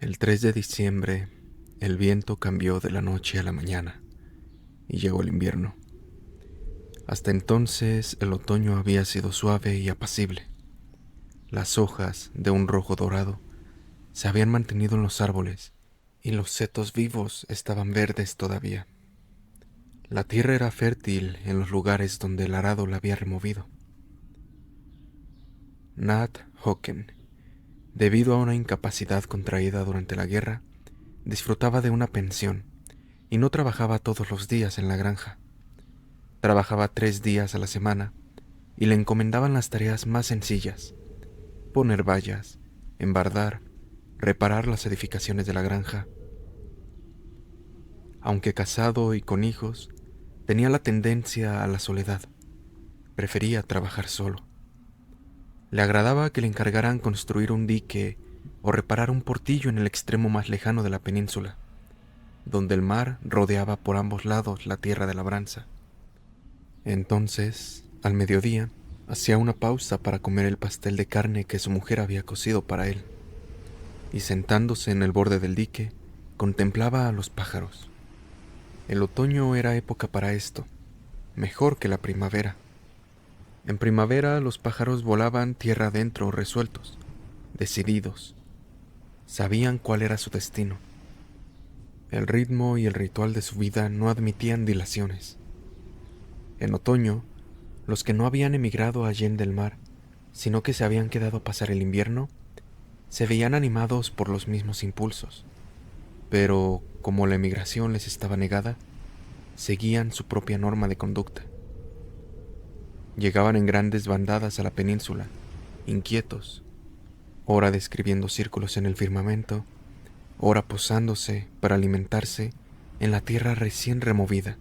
El 3 de diciembre, el viento cambió de la noche a la mañana y llegó el invierno. Hasta entonces el otoño había sido suave y apacible. Las hojas, de un rojo dorado, se habían mantenido en los árboles y los setos vivos estaban verdes todavía. La tierra era fértil en los lugares donde el arado la había removido. Nat Hocken, debido a una incapacidad contraída durante la guerra, disfrutaba de una pensión y no trabajaba todos los días en la granja. Trabajaba 3 días a la semana y le encomendaban las tareas más sencillas: poner vallas, embardar, reparar las edificaciones de la granja. Aunque casado y con hijos, tenía la tendencia a la soledad. Prefería trabajar solo. Le agradaba que le encargaran construir un dique o reparar un portillo en el extremo más lejano de la península, donde el mar rodeaba por ambos lados la tierra de labranza. Entonces, al mediodía, hacía una pausa para comer el pastel de carne que su mujer había cocido para él, y sentándose en el borde del dique, contemplaba a los pájaros. El otoño era época para esto, mejor que la primavera. En primavera los pájaros volaban tierra adentro resueltos, decididos. Sabían cuál era su destino. El ritmo y el ritual de su vida no admitían dilaciones. En otoño, los que no habían emigrado allende el mar, sino que se habían quedado a pasar el invierno, se veían animados por los mismos impulsos, pero como la emigración les estaba negada, seguían su propia norma de conducta. Llegaban en grandes bandadas a la península, inquietos, ora describiendo círculos en el firmamento, ora posándose para alimentarse en la tierra recién removida.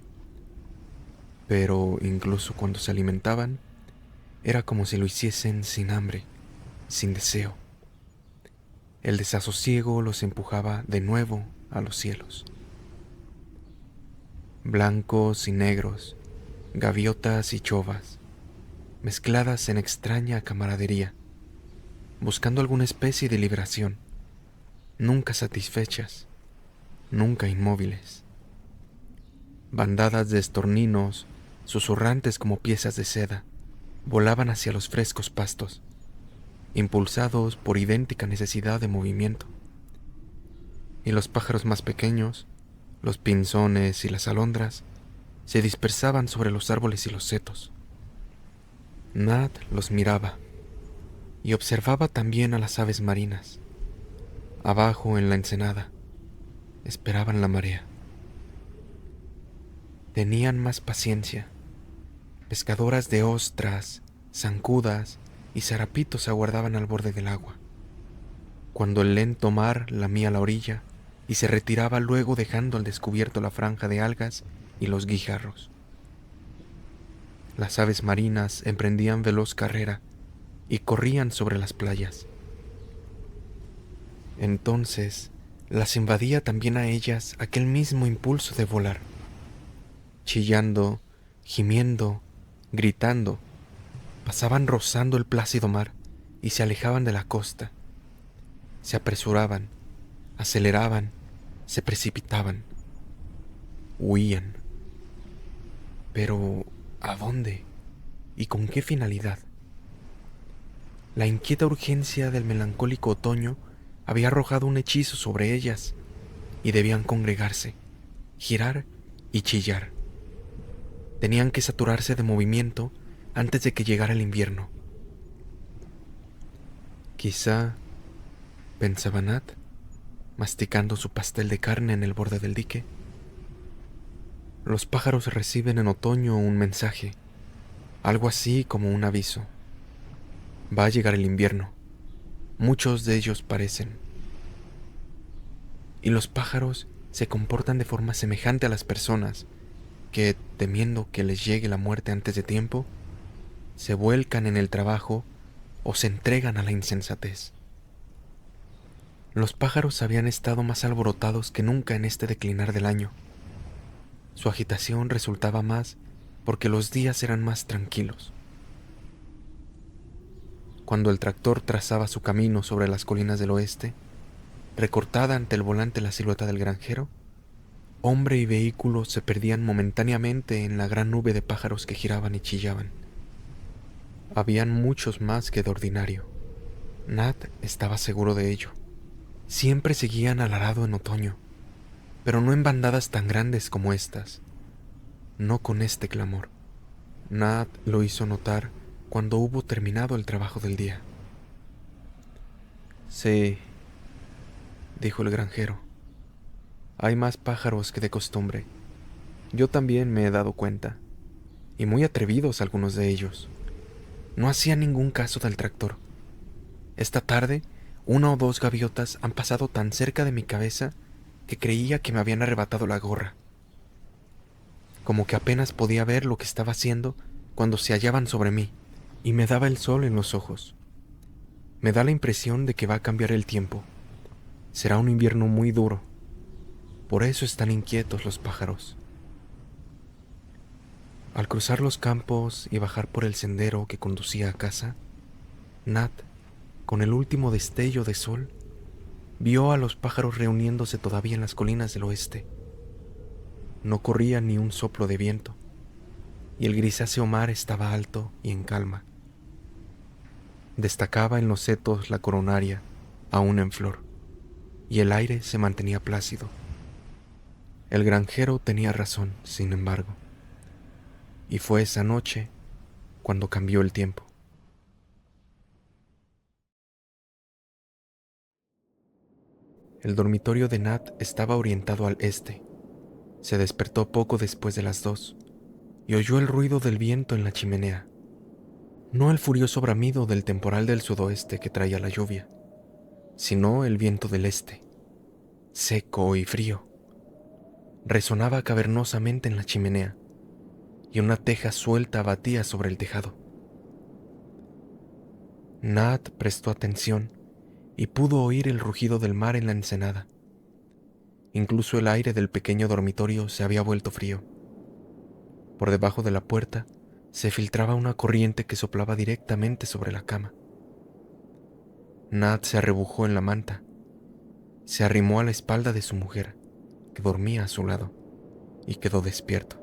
Pero incluso cuando se alimentaban, era como si lo hiciesen sin hambre, sin deseo. El desasosiego los empujaba de nuevo a los cielos. Blancos y negros, gaviotas y chovas, mezcladas en extraña camaradería, buscando alguna especie de liberación, nunca satisfechas, nunca inmóviles. Bandadas de estorninos, susurrantes como piezas de seda, volaban hacia los frescos pastos, impulsados por idéntica necesidad de movimiento. Y los pájaros más pequeños, los pinzones y las alondras, se dispersaban sobre los árboles y los setos. Nat los miraba y observaba también a las aves marinas. Abajo en la ensenada, esperaban la marea. Tenían más paciencia. Pescadoras de ostras, zancudas y zarapitos aguardaban al borde del agua, cuando el lento mar lamía la orilla y se retiraba luego dejando al descubierto la franja de algas y los guijarros. Las aves marinas emprendían veloz carrera y corrían sobre las playas. Entonces las invadía también a ellas aquel mismo impulso de volar. Chillando, gimiendo, gritando, pasaban rozando el plácido mar y se alejaban de la costa. Se apresuraban, aceleraban, se precipitaban, huían. Pero, ¿a dónde? ¿Y con qué finalidad? La inquieta urgencia del melancólico otoño había arrojado un hechizo sobre ellas y debían congregarse, girar y chillar. Tenían que saturarse de movimiento antes de que llegara el invierno. Quizá, pensaba Nat, masticando su pastel de carne en el borde del dique, los pájaros reciben en otoño un mensaje, algo así como un aviso. Va a llegar el invierno. Muchos de ellos parecen. Y los pájaros se comportan de forma semejante a las personas que, temiendo que les llegue la muerte antes de tiempo, se vuelcan en el trabajo o se entregan a la insensatez. Los pájaros habían estado más alborotados que nunca en este declinar del año. Su agitación resultaba más porque los días eran más tranquilos. Cuando el tractor trazaba su camino sobre las colinas del oeste, Recortada ante el volante la silueta del granjero, hombre y vehículo se perdían momentáneamente en la gran nube de pájaros que giraban y chillaban. Habían muchos más que de ordinario. Nat estaba seguro de ello. Siempre seguían al arado en otoño, pero no en bandadas tan grandes como estas. No con este clamor. Nat lo hizo notar cuando hubo terminado el trabajo del día. Sí, dijo el granjero. Hay más pájaros que de costumbre. Yo también me he dado cuenta. Y muy atrevidos algunos de ellos. No hacían ningún caso del tractor. Esta tarde, una o dos gaviotas han pasado tan cerca de mi cabeza que creía que me habían arrebatado la gorra. Como que apenas podía ver lo que estaba haciendo cuando se hallaban sobre mí, y me daba el sol en los ojos. Me da la impresión de que va a cambiar el tiempo. Será un invierno muy duro. Por eso están inquietos los pájaros. Al cruzar los campos y bajar por el sendero que conducía a casa, Nat, con el último destello de sol, vio a los pájaros reuniéndose todavía en las colinas del oeste. No corría ni un soplo de viento, y el grisáceo mar estaba alto y en calma. Destacaba en los setos la coronaria, aún en flor, y el aire se mantenía plácido. El granjero tenía razón, sin embargo, y fue esa noche cuando cambió el tiempo. El dormitorio de Nat estaba orientado al este. Se despertó poco después de las 2 y oyó el ruido del viento en la chimenea. No el furioso bramido del temporal del sudoeste que traía la lluvia, sino el viento del este, seco y frío. Resonaba cavernosamente en la chimenea, y una teja suelta batía sobre el tejado. Nat prestó atención y pudo oír el rugido del mar en la ensenada. Incluso el aire del pequeño dormitorio se había vuelto frío. Por debajo de la puerta se filtraba una corriente que soplaba directamente sobre la cama. Nat se arrebujó en la manta. Se arrimó a la espalda de su mujer, que dormía a su lado, y quedó despierto,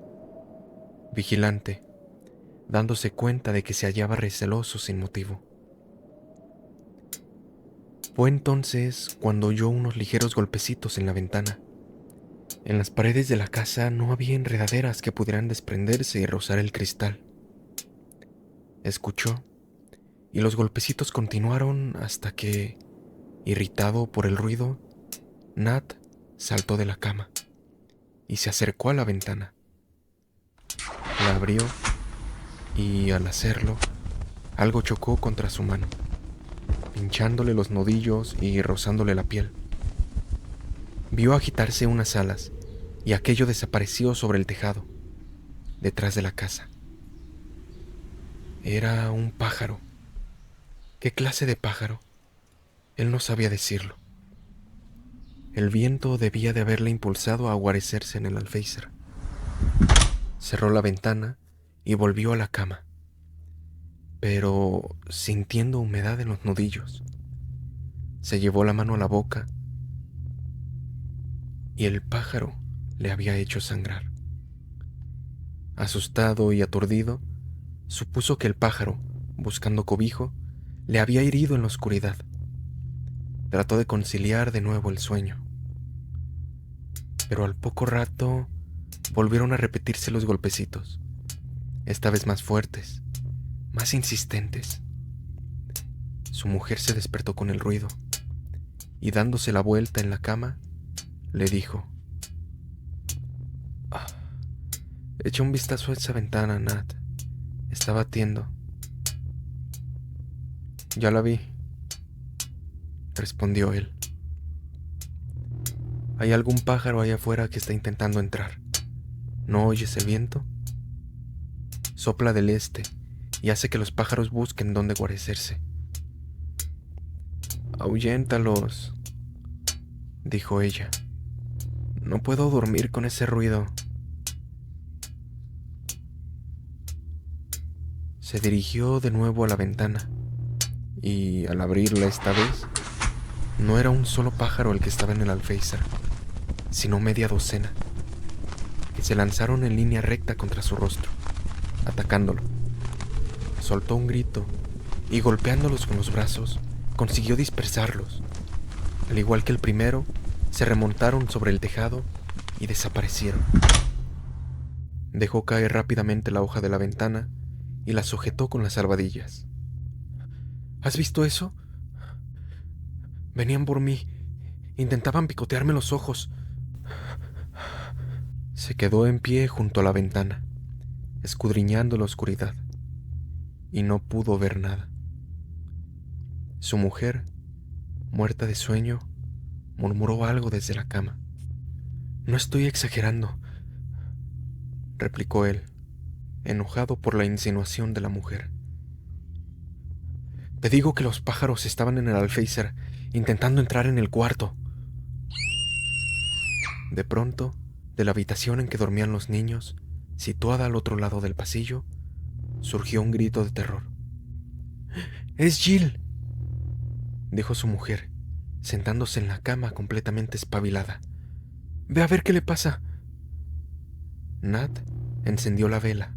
vigilante, dándose cuenta de que se hallaba receloso sin motivo. Fue entonces cuando oyó unos ligeros golpecitos en la ventana. En las paredes de la casa no había enredaderas que pudieran desprenderse y rozar el cristal. Escuchó, y los golpecitos continuaron hasta que, irritado por el ruido, Nat saltó de la cama y se acercó a la ventana. La abrió y, al hacerlo, algo chocó contra su mano, pinchándole los nudillos y rozándole la piel. Vio agitarse unas alas y aquello desapareció sobre el tejado, detrás de la casa. Era un pájaro. ¿Qué clase de pájaro? Él no sabía decirlo. El viento debía de haberle impulsado a guarecerse en el alféizar. Cerró la ventana y volvió a la cama, pero sintiendo humedad en los nudillos. Se llevó la mano a la boca y el pájaro le había hecho sangrar. Asustado y aturdido, supuso que el pájaro, buscando cobijo, le había herido en la oscuridad. Trató de conciliar de nuevo el sueño, pero al poco rato volvieron a repetirse los golpecitos, esta vez más fuertes, más insistentes. Su mujer se despertó con el ruido y, dándose la vuelta en la cama, le dijo: echa un vistazo a esa ventana, Nat. Está batiendo. Ya la vi, respondió él. Hay algún pájaro allá afuera que está intentando entrar. ¿No oyes el viento? Sopla del este y hace que los pájaros busquen dónde guarecerse. Ahuyéntalos, dijo ella. No puedo dormir con ese ruido. Se dirigió de nuevo a la ventana y, al abrirla esta vez, No era un solo pájaro el que estaba en el alféizar, sino media docena, que se lanzaron en línea recta contra su rostro, atacándolo. Soltó un grito y, golpeándolos con los brazos, consiguió dispersarlos. Al igual que el primero, se remontaron sobre el tejado y desaparecieron. Dejó caer rápidamente la hoja de la ventana y la sujetó con las albadillas. ¿Has visto eso? Venían por mí. Intentaban picotearme los ojos. Se quedó en pie junto a la ventana, escudriñando la oscuridad, y no pudo ver nada. Su mujer, muerta de sueño, murmuró algo desde la cama. No estoy exagerando, replicó él, enojado por la insinuación de la mujer. Te digo que los pájaros estaban en el alféizar, intentando entrar en el cuarto. De pronto, de la habitación en que dormían los niños, situada al otro lado del pasillo, surgió un grito de terror. ¡Es Jill!, dijo su mujer, sentándose en la cama completamente espabilada. Ve a ver qué le pasa. Nat encendió la vela,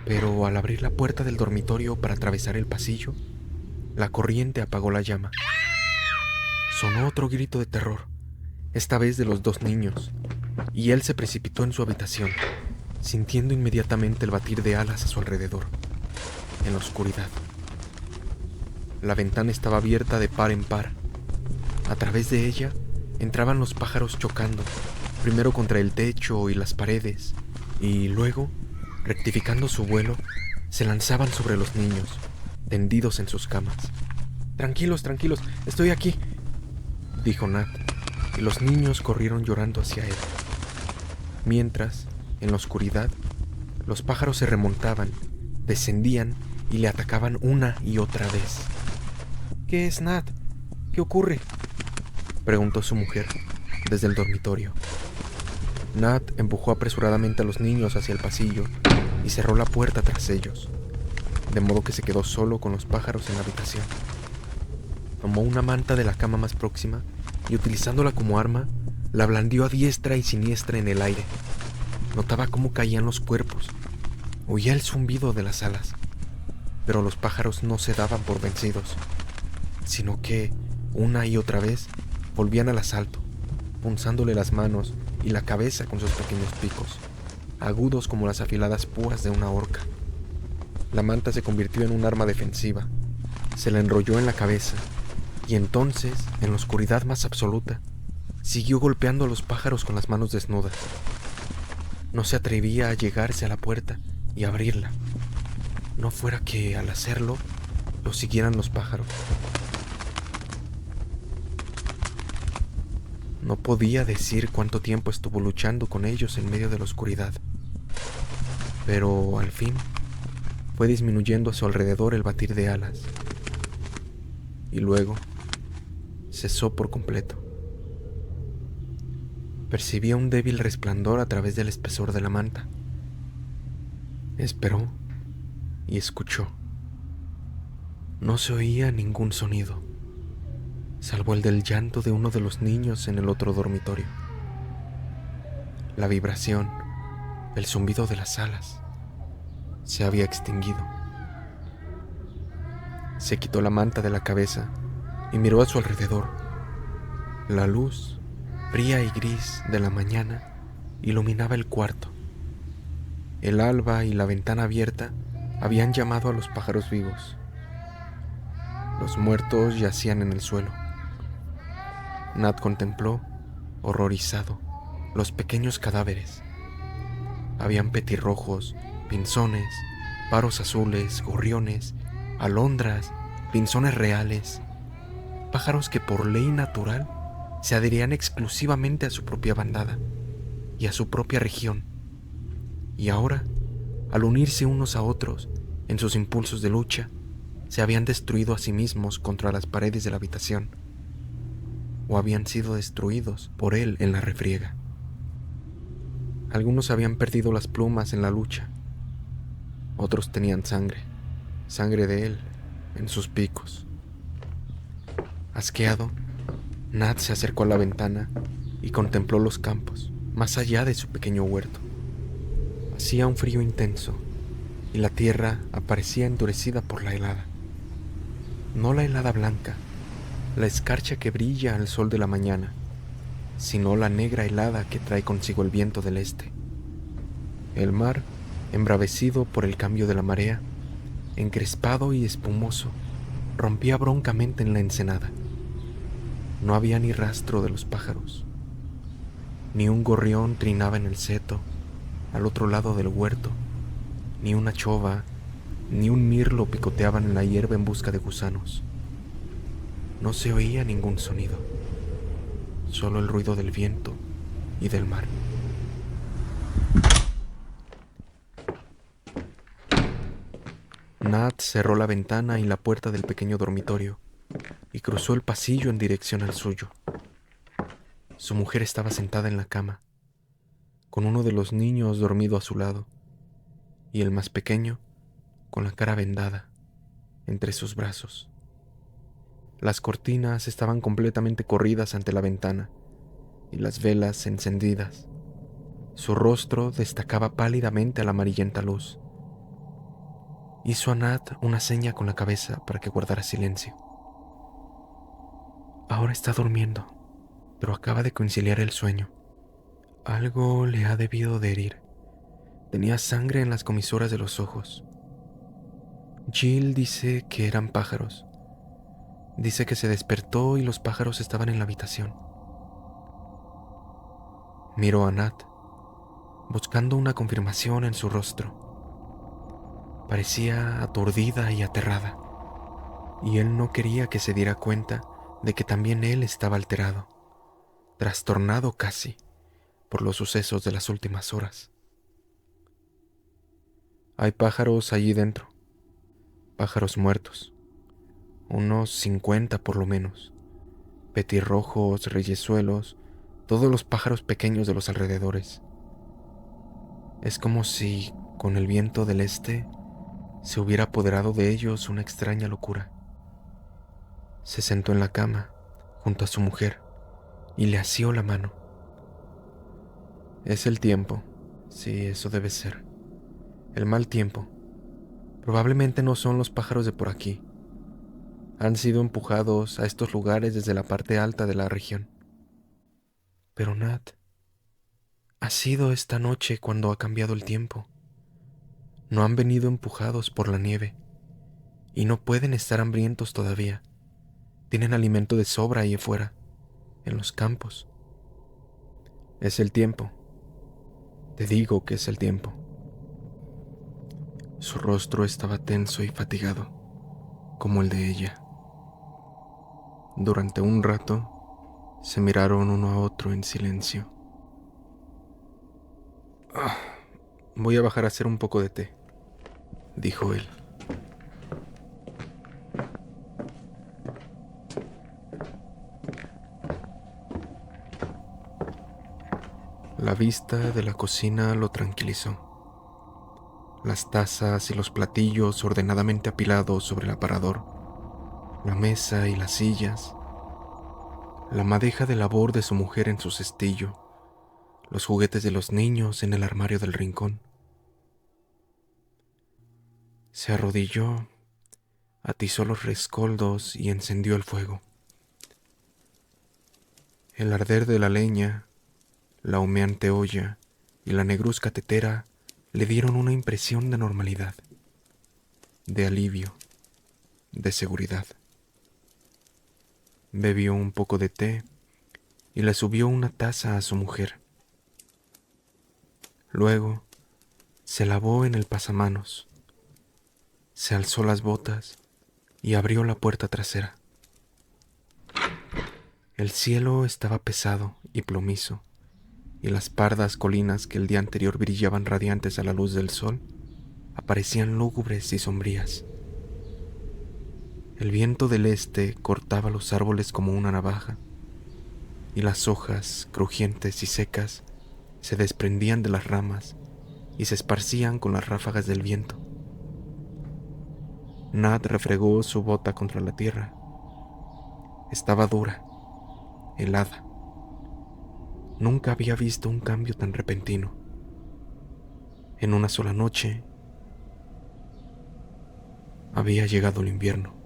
pero al abrir la puerta del dormitorio para atravesar el pasillo, la corriente apagó la llama. Sonó otro grito de terror, esta vez de los dos niños, y él se precipitó en su habitación, sintiendo inmediatamente el batir de alas a su alrededor, en la oscuridad. La ventana estaba abierta de par en par. A través de ella entraban los pájaros chocando, primero contra el techo y las paredes, y luego, rectificando su vuelo, se lanzaban sobre los niños, tendidos en sus camas. Tranquilos, tranquilos, estoy aquí, dijo Nat, y los niños corrieron llorando hacia él. Mientras, en la oscuridad, los pájaros se remontaban, descendían y le atacaban una y otra vez. ¿Qué es, Nat? ¿Qué ocurre?, preguntó su mujer desde el dormitorio. Nat empujó apresuradamente a los niños hacia el pasillo y cerró la puerta tras ellos, de modo que se quedó solo con los pájaros en la habitación. Tomó una manta de la cama más próxima y, utilizándola como arma, la blandió a diestra y siniestra en el aire. Notaba cómo caían los cuerpos, oía el zumbido de las alas, pero los pájaros no se daban por vencidos, sino que, una y otra vez, volvían al asalto, punzándole las manos y la cabeza con sus pequeños picos, agudos como las afiladas púas de una orca. La manta se convirtió en un arma defensiva, se la enrolló en la cabeza, y entonces, en la oscuridad más absoluta, siguió golpeando a los pájaros con las manos desnudas. No se atrevía a llegarse a la puerta y abrirla, no fuera que, al hacerlo, lo siguieran los pájaros. No podía decir cuánto tiempo estuvo luchando con ellos en medio de la oscuridad, pero al fin fue disminuyendo a su alrededor el batir de alas, y luego cesó por completo. Percibía un débil resplandor a través del espesor de la manta. Esperó y escuchó. No se oía ningún sonido, salvo el del llanto de uno de los niños en el otro dormitorio. La vibración, el zumbido de las alas, se había extinguido. Se quitó la manta de la cabeza y miró a su alrededor. La luz, fría y gris de la mañana, iluminaba el cuarto. El alba y la ventana abierta habían llamado a los pájaros vivos. Los muertos yacían en el suelo. Nat contempló, horrorizado, los pequeños cadáveres. Habían petirrojos, pinzones, paros azules, gorriones, alondras, pinzones reales, pájaros que por ley natural se adherían exclusivamente a su propia bandada y a su propia región. Y ahora, al unirse unos a otros en sus impulsos de lucha, se habían destruido a sí mismos contra las paredes de la habitación, o habían sido destruidos por él en la refriega. Algunos habían perdido las plumas en la lucha, otros tenían sangre de él, en sus picos. Asqueado, Nat se acercó a la ventana y contempló los campos, más allá de su pequeño huerto. Hacía un frío intenso y la tierra aparecía endurecida por la helada. No la helada blanca, la escarcha que brilla al sol de la mañana, sino la negra helada que trae consigo el viento del este. El mar, embravecido por el cambio de la marea, encrespado y espumoso, rompía broncamente en la ensenada. No había ni rastro de los pájaros. Ni un gorrión trinaba en el seto, al otro lado del huerto, ni una chova, ni un mirlo picoteaban en la hierba en busca de gusanos. No se oía ningún sonido, solo el ruido del viento y del mar. Nat cerró la ventana y la puerta del pequeño dormitorio y cruzó el pasillo en dirección al suyo. Su mujer estaba sentada en la cama, con uno de los niños dormido a su lado, y el más pequeño con la cara vendada entre sus brazos. Las cortinas estaban completamente corridas ante la ventana y las velas encendidas. Su rostro destacaba pálidamente a la amarillenta luz. Hizo a Nat una seña con la cabeza para que guardara silencio. Ahora está durmiendo, pero acaba de conciliar el sueño. Algo le ha debido de herir. Tenía sangre en las comisuras de los ojos. Jill dice que eran pájaros. Dice que se despertó y los pájaros estaban en la habitación. Miró a Nat, buscando una confirmación en su rostro. Parecía aturdida y aterrada, y él no quería que se diera cuenta de que también él estaba alterado, trastornado casi, por los sucesos de las últimas horas. Hay pájaros allí dentro, pájaros muertos, unos 50 por lo menos, petirrojos, reyezuelos, todos los pájaros pequeños de los alrededores. Es como si, con el viento del este, se hubiera apoderado de ellos una extraña locura. Se sentó en la cama, junto a su mujer, y le asió la mano. Es el tiempo, sí, eso debe ser. El mal tiempo. Probablemente no son los pájaros de por aquí. Han sido empujados a estos lugares desde la parte alta de la región. Pero Nat, ha sido esta noche cuando ha cambiado el tiempo. No han venido empujados por la nieve, y no pueden estar hambrientos todavía. Tienen alimento de sobra ahí afuera, en los campos. Es el tiempo. Te digo que es el tiempo. Su rostro estaba tenso y fatigado, como el de ella. Durante un rato, se miraron uno a otro en silencio. Voy a bajar a hacer un poco de té, dijo él. La vista de la cocina lo tranquilizó. Las tazas y los platillos ordenadamente apilados sobre el aparador, la mesa y las sillas, la madeja de labor de su mujer en su cestillo, los juguetes de los niños en el armario del rincón. Se arrodilló, atizó los rescoldos y encendió el fuego. El arder de la leña, la humeante olla y la negruzca tetera le dieron una impresión de normalidad, de alivio, de seguridad. Bebió un poco de té y le subió una taza a su mujer. Luego se lavó en el pasamanos, se alzó las botas y abrió la puerta trasera. El cielo estaba pesado y plomizo, y las pardas colinas que el día anterior brillaban radiantes a la luz del sol aparecían lúgubres y sombrías. El viento del este cortaba los árboles como una navaja, y las hojas, crujientes y secas, se desprendían de las ramas y se esparcían con las ráfagas del viento. Nat refregó su bota contra la tierra. Estaba dura, helada. Nunca había visto un cambio tan repentino. En una sola noche había llegado el invierno.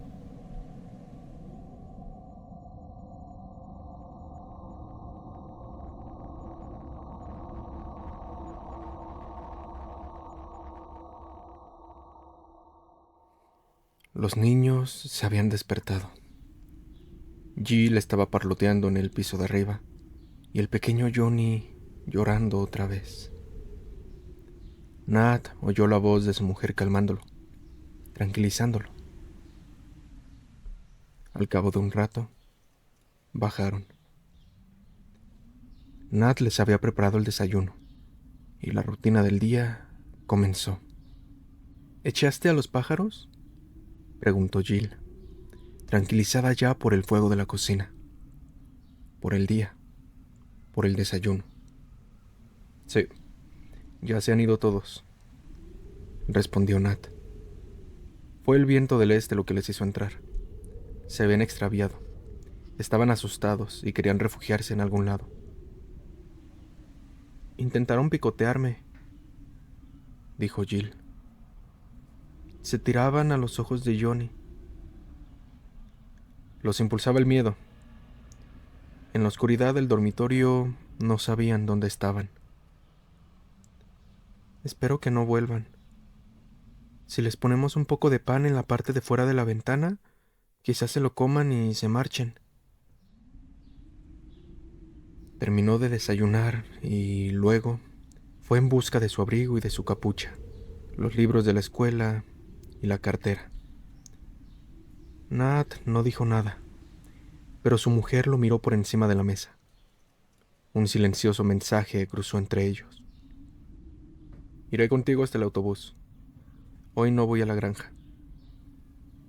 Los niños se habían despertado. Jill estaba parloteando en el piso de arriba y el pequeño Johnny llorando otra vez. Nat oyó la voz de su mujer calmándolo, tranquilizándolo. Al cabo de un rato, bajaron. Nat les había preparado el desayuno y la rutina del día comenzó. ¿Echaste a los pájaros?, preguntó Jill, tranquilizada ya por el fuego de la cocina, por el día, por el desayuno. Sí, ya se han ido todos, respondió Nat. Fue el viento del este lo que les hizo entrar. Se habían extraviado, estaban asustados y querían refugiarse en algún lado. Intentaron picotearme, dijo Jill. Se tiraban a los ojos de Johnny. Los impulsaba el miedo. En la oscuridad del dormitorio no sabían dónde estaban. Espero que no vuelvan. Si les ponemos un poco de pan en la parte de fuera de la ventana, quizás se lo coman y se marchen. Terminó de desayunar y luego fue en busca de su abrigo y de su capucha, los libros de la escuela y la cartera. Nat no dijo nada, pero su mujer lo miró por encima de la mesa. Un silencioso mensaje cruzó entre ellos. Iré contigo hasta el autobús. Hoy no voy a la granja.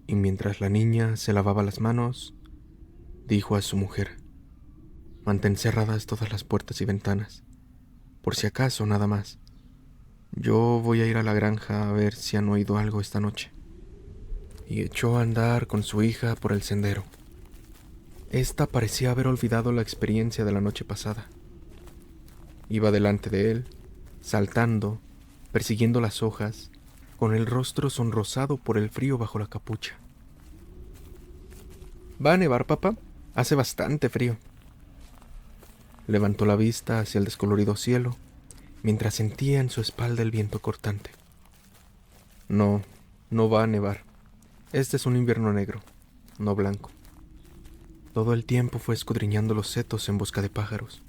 Y mientras la niña se lavaba las manos, dijo a su mujer: mantén cerradas todas las puertas y ventanas, por si acaso nada más. Yo voy a ir a la granja a ver si han oído algo esta noche. Y echó a andar con su hija por el sendero. Esta parecía haber olvidado la experiencia de la noche pasada. Iba delante de él, saltando, persiguiendo las hojas, con el rostro sonrosado por el frío bajo la capucha. ¿Va a nevar, papá? Hace bastante frío. Levantó la vista hacia el descolorido cielo, mientras sentía en su espalda el viento cortante. No, no va a nevar. Este es un invierno negro, no blanco. Todo el tiempo fue escudriñando los setos en busca de pájaros,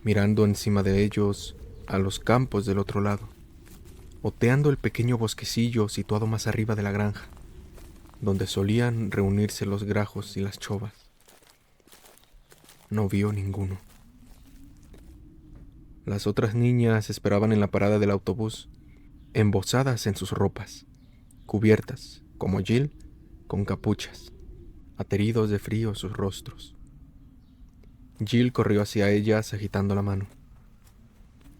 mirando encima de ellos a los campos del otro lado, oteando el pequeño bosquecillo situado más arriba de la granja, donde solían reunirse los grajos y las chovas. No vio ninguno. Las otras niñas esperaban en la parada del autobús, embozadas en sus ropas, cubiertas, como Jill, con capuchas, ateridos de frío sus rostros. Jill corrió hacia ellas agitando la mano.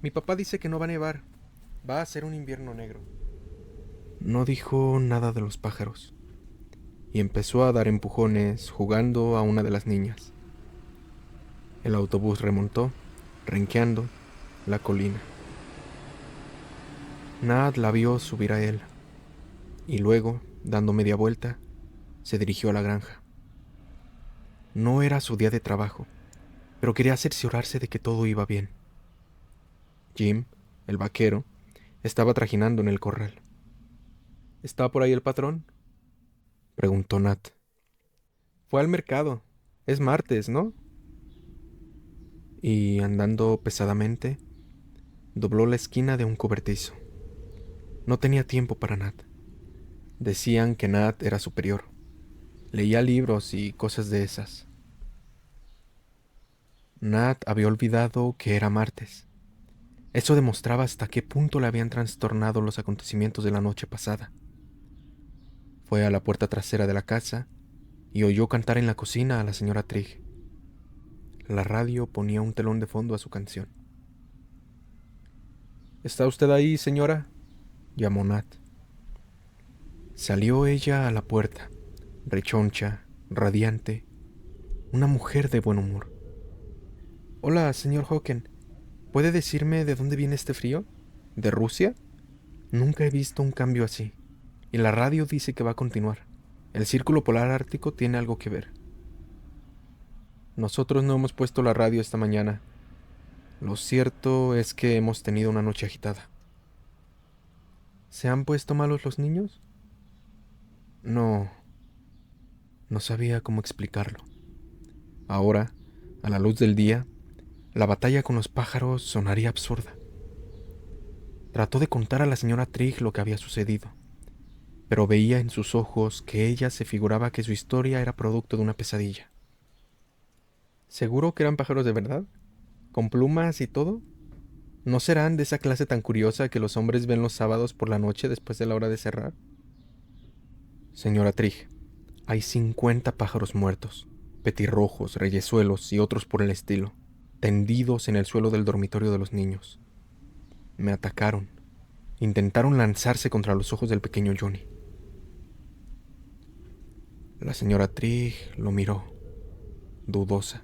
Mi papá dice que no va a nevar. Va a ser un invierno negro. No dijo nada de los pájaros, y empezó a dar empujones jugando a una de las niñas. El autobús remontó, renqueando, la colina. Nat la vio subir a él, y luego, dando media vuelta, se dirigió a la granja. No era su día de trabajo, pero quería cerciorarse de que todo iba bien. Jim, el vaquero, estaba trajinando en el corral. ¿Está por ahí el patrón?, preguntó Nat. Fue al mercado. Es martes, ¿no? Y andando pesadamente, dobló la esquina de un cobertizo. No tenía tiempo para Nat. Decían que Nat era superior. Leía libros y cosas de esas. Nat había olvidado que era martes. Eso demostraba hasta qué punto le habían trastornado los acontecimientos de la noche pasada. Fue a la puerta trasera de la casa y oyó cantar en la cocina a la señora Trigg. La radio ponía un telón de fondo a su canción. ¿Está usted ahí, señora?, llamó Nat. Salió ella a la puerta, rechoncha, radiante, una mujer de buen humor. Hola, señor Hawken. ¿Puede decirme de dónde viene este frío? ¿De Rusia? Nunca he visto un cambio así. Y la radio dice que va a continuar. El círculo polar ártico tiene algo que ver. Nosotros no hemos puesto la radio esta mañana. Lo cierto es que hemos tenido una noche agitada. ¿Se han puesto malos los niños? No, no sabía cómo explicarlo. Ahora, a la luz del día, la batalla con los pájaros sonaría absurda. Trató de contar a la señora Trigg lo que había sucedido, pero veía en sus ojos que ella se figuraba que su historia era producto de una pesadilla. ¿Seguro que eran pájaros de verdad? ¿Con plumas y todo? ¿No serán de esa clase tan curiosa que los hombres ven los sábados por la noche después de la hora de cerrar? Señora Trigg, hay 50 pájaros muertos, petirrojos, reyesuelos y otros por el estilo, tendidos en el suelo del dormitorio de los niños. Me atacaron. Intentaron lanzarse contra los ojos del pequeño Johnny. La señora Trigg lo miró, dudosa.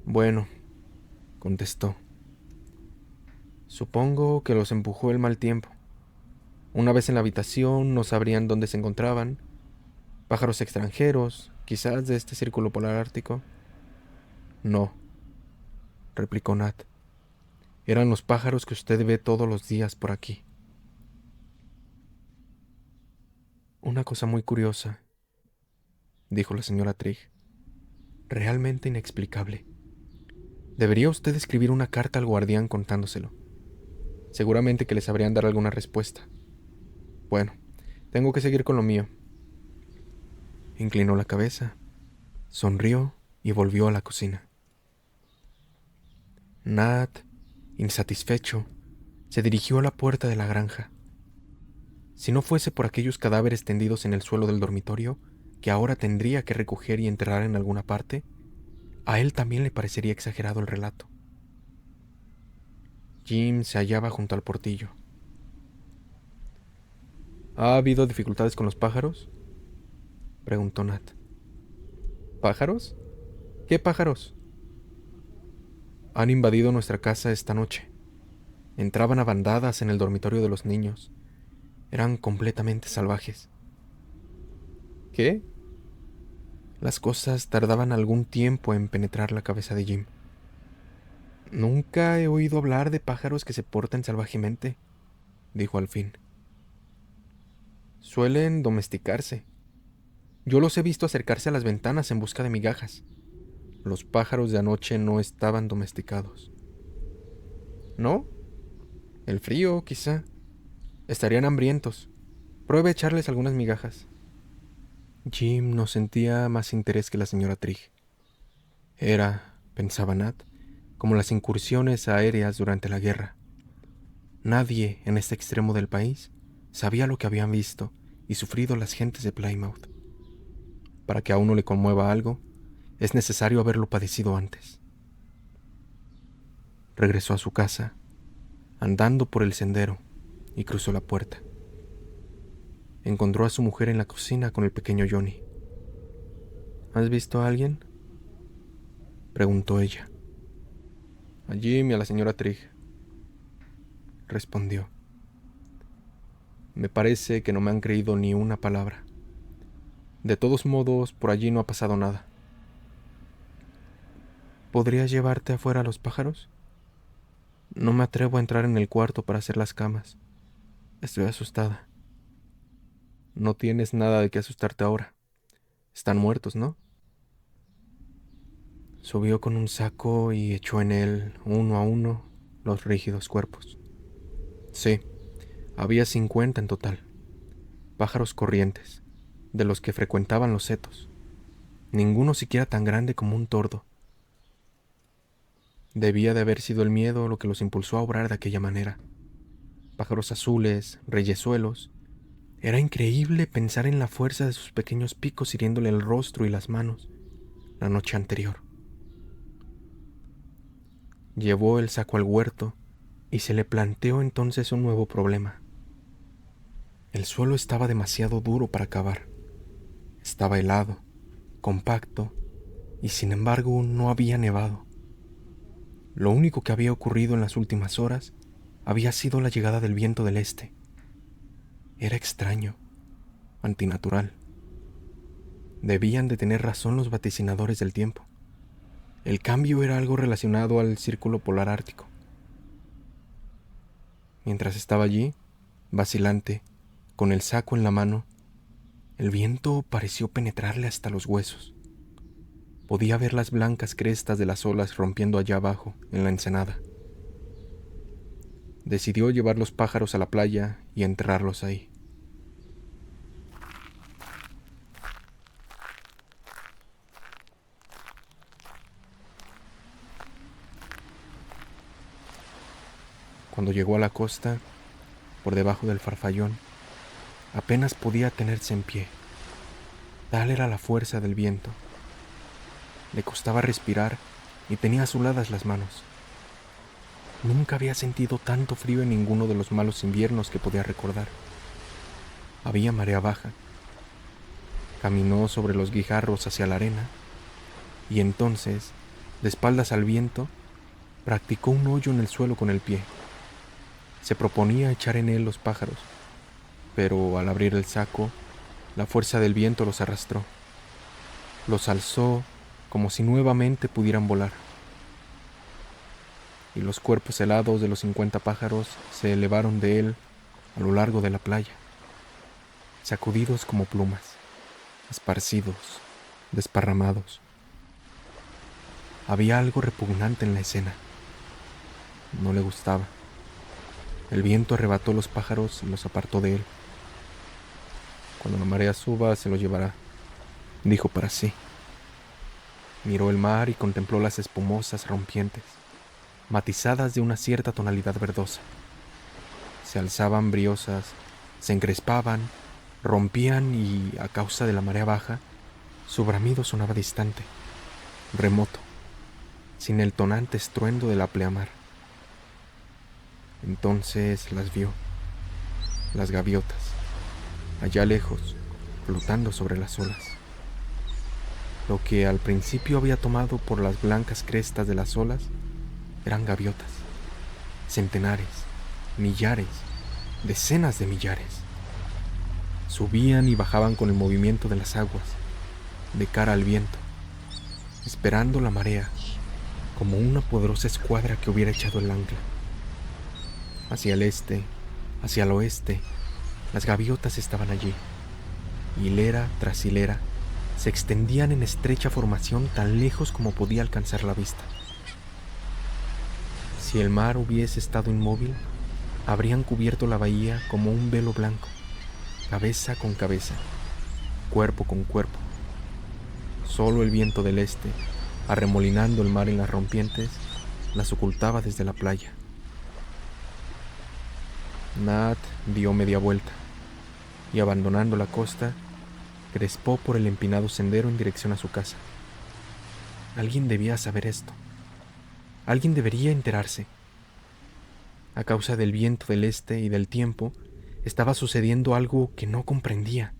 Bueno, contestó. Supongo que los empujó el mal tiempo. Una vez en la habitación no sabrían dónde se encontraban. Pájaros extranjeros, quizás de este círculo polar ártico. No, replicó Nat. Eran los pájaros que usted ve todos los días por aquí. Una cosa muy curiosa, dijo la señora Trigg. Realmente inexplicable. Debería usted escribir una carta al guardián contándoselo. Seguramente que le sabrían dar alguna respuesta. Bueno, tengo que seguir con lo mío. Inclinó la cabeza, sonrió y volvió a la cocina. Nat, insatisfecho, se dirigió a la puerta de la granja. Si no fuese por aquellos cadáveres tendidos en el suelo del dormitorio, que ahora tendría que recoger y enterrar en alguna parte, a él también le parecería exagerado el relato. Jim se hallaba junto al portillo. ¿Ha habido dificultades con los pájaros?, preguntó Nat. ¿Pájaros? ¿Qué pájaros? Han invadido nuestra casa esta noche. Entraban a bandadas en el dormitorio de los niños. Eran completamente salvajes. ¿Qué? Las cosas tardaban algún tiempo en penetrar la cabeza de Jim. Nunca he oído hablar de pájaros que se portan salvajemente, dijo al fin. Suelen domesticarse. Yo los he visto acercarse a las ventanas en busca de migajas. Los pájaros de anoche no estaban domesticados. ¿No? El frío, quizá. Estarían hambrientos. Pruebe echarles algunas migajas. Jim no sentía más interés que la señora Trigg. Era, pensaba Nat, como las incursiones aéreas durante la guerra. Nadie en este extremo del país sabía lo que habían visto y sufrido las gentes de Plymouth. Para que a uno le conmueva algo, es necesario haberlo padecido antes. Regresó a su casa, andando por el sendero, y cruzó la puerta. Encontró a su mujer en la cocina con el pequeño Johnny. ¿Has visto a alguien?, preguntó ella. A Jim y a la señora Trigg, respondió. Me parece que no me han creído ni una palabra. De todos modos, por allí no ha pasado nada. ¿Podrías llevarte afuera a los pájaros? No me atrevo a entrar en el cuarto para hacer las camas. Estoy asustada. No tienes nada de qué asustarte ahora. Están muertos, ¿no? Subió con un saco y echó en él, uno a uno, los rígidos cuerpos. Sí, había 50 en total. Pájaros corrientes, de los que frecuentaban los setos. Ninguno siquiera tan grande como un tordo. Debía de haber sido el miedo lo que los impulsó a obrar de aquella manera. Pájaros azules, reyesuelos. Era increíble pensar en la fuerza de sus pequeños picos hiriéndole el rostro y las manos la noche anterior. Llevó el saco al huerto y se le planteó entonces un nuevo problema. El suelo estaba demasiado duro para cavar. Estaba helado, compacto y sin embargo no había nevado. Lo único que había ocurrido en las últimas horas había sido la llegada del viento del este. Era extraño, antinatural. Debían de tener razón los vaticinadores del tiempo. El cambio era algo relacionado al círculo polar ártico. Mientras estaba allí, vacilante, con el saco en la mano, el viento pareció penetrarle hasta los huesos. Podía ver las blancas crestas de las olas rompiendo allá abajo, en la ensenada. Decidió llevar los pájaros a la playa y enterrarlos ahí. Cuando llegó a la costa, por debajo del farfallón, apenas podía tenerse en pie. Tal era la fuerza del viento. Le costaba respirar y tenía azuladas las manos. Nunca había sentido tanto frío en ninguno de los malos inviernos que podía recordar. Había marea baja. Caminó sobre los guijarros hacia la arena y entonces, de espaldas al viento, practicó un hoyo en el suelo con el pie. Se proponía echar en él los pájaros, pero al abrir el saco, la fuerza del viento los arrastró. Los alzó como si nuevamente pudieran volar. Y los cuerpos helados de los 50 pájaros se elevaron de él a lo largo de la playa, sacudidos como plumas, esparcidos, desparramados. Había algo repugnante en la escena. No le gustaba. El viento arrebató los pájaros y los apartó de él. Cuando la marea suba, se los llevará, dijo para sí. Miró el mar y contempló las espumosas rompientes, matizadas de una cierta tonalidad verdosa. Se alzaban briosas, se encrespaban, rompían y, a causa de la marea baja, su bramido sonaba distante, remoto, sin el tonante estruendo de la pleamar. Entonces las vio, las gaviotas, allá lejos, flotando sobre las olas. Lo que al principio había tomado por las blancas crestas de las olas eran gaviotas, centenares, millares, decenas de millares. Subían y bajaban con el movimiento de las aguas, de cara al viento, esperando la marea, como una poderosa escuadra que hubiera echado el ancla. Hacia el este, hacia el oeste, las gaviotas estaban allí. Hilera tras hilera, se extendían en estrecha formación tan lejos como podía alcanzar la vista. Si el mar hubiese estado inmóvil, habrían cubierto la bahía como un velo blanco, cabeza con cabeza, cuerpo con cuerpo. Solo el viento del este, arremolinando el mar en las rompientes, las ocultaba desde la playa. Nat dio media vuelta y, abandonando la costa, crespó por el empinado sendero en dirección a su casa. Alguien debía saber esto. Alguien debería enterarse. A causa del viento del este y del tiempo, estaba sucediendo algo que no comprendía.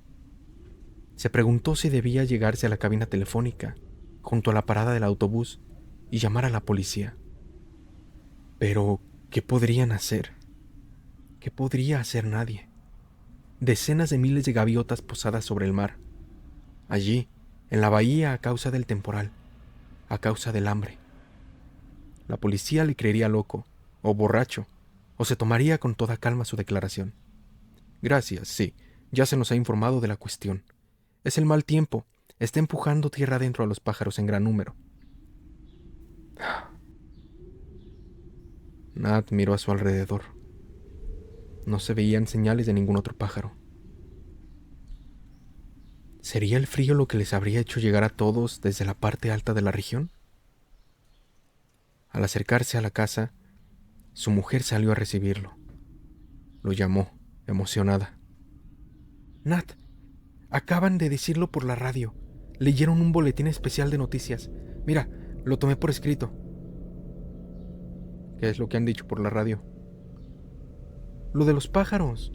Se preguntó si debía llegarse a la cabina telefónica, junto a la parada del autobús, y llamar a la policía. Pero, ¿qué podrían hacer? ¿Qué podría hacer nadie? Decenas de miles de gaviotas posadas sobre el mar. Allí, en la bahía, a causa del temporal, a causa del hambre. La policía le creería loco, o borracho, o se tomaría con toda calma su declaración. Gracias, sí, ya se nos ha informado de la cuestión. Es el mal tiempo, está empujando tierra adentro a los pájaros en gran número. Nat miró a su alrededor. No se veían señales de ningún otro pájaro. ¿Sería el frío lo que les habría hecho llegar a todos desde la parte alta de la región? Al acercarse a la casa, su mujer salió a recibirlo. Lo llamó, emocionada. Nat, acaban de decirlo por la radio. Leyeron un boletín especial de noticias. Mira, lo tomé por escrito. ¿Qué es lo que han dicho por la radio? Lo de los pájaros.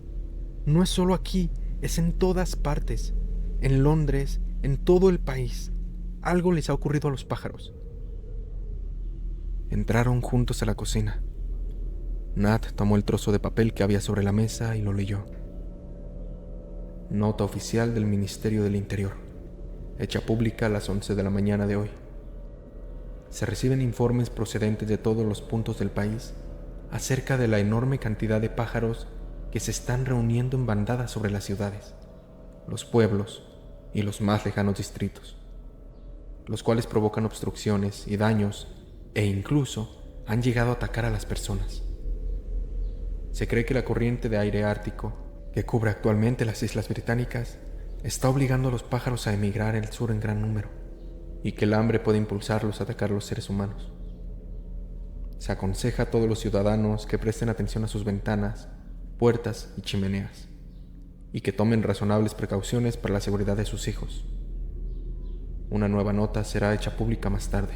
No es solo aquí, es en todas partes. En Londres, en todo el país. Algo les ha ocurrido a los pájaros. Entraron juntos a la cocina. Nat tomó el trozo de papel que había sobre la mesa y lo leyó. Nota oficial del Ministerio del Interior, hecha pública a las 11 de la mañana de hoy. Se reciben informes procedentes de todos los puntos del país acerca de la enorme cantidad de pájaros que se están reuniendo en bandadas sobre las ciudades, los pueblos y los más lejanos distritos, los cuales provocan obstrucciones y daños e incluso han llegado a atacar a las personas. Se cree que la corriente de aire ártico, que cubre actualmente las islas británicas, está obligando a los pájaros a emigrar al sur en gran número, y que el hambre puede impulsarlos a atacar a los seres humanos. Se aconseja a todos los ciudadanos que presten atención a sus ventanas, puertas y chimeneas, y que tomen razonables precauciones para la seguridad de sus hijos. Una nueva nota será hecha pública más tarde.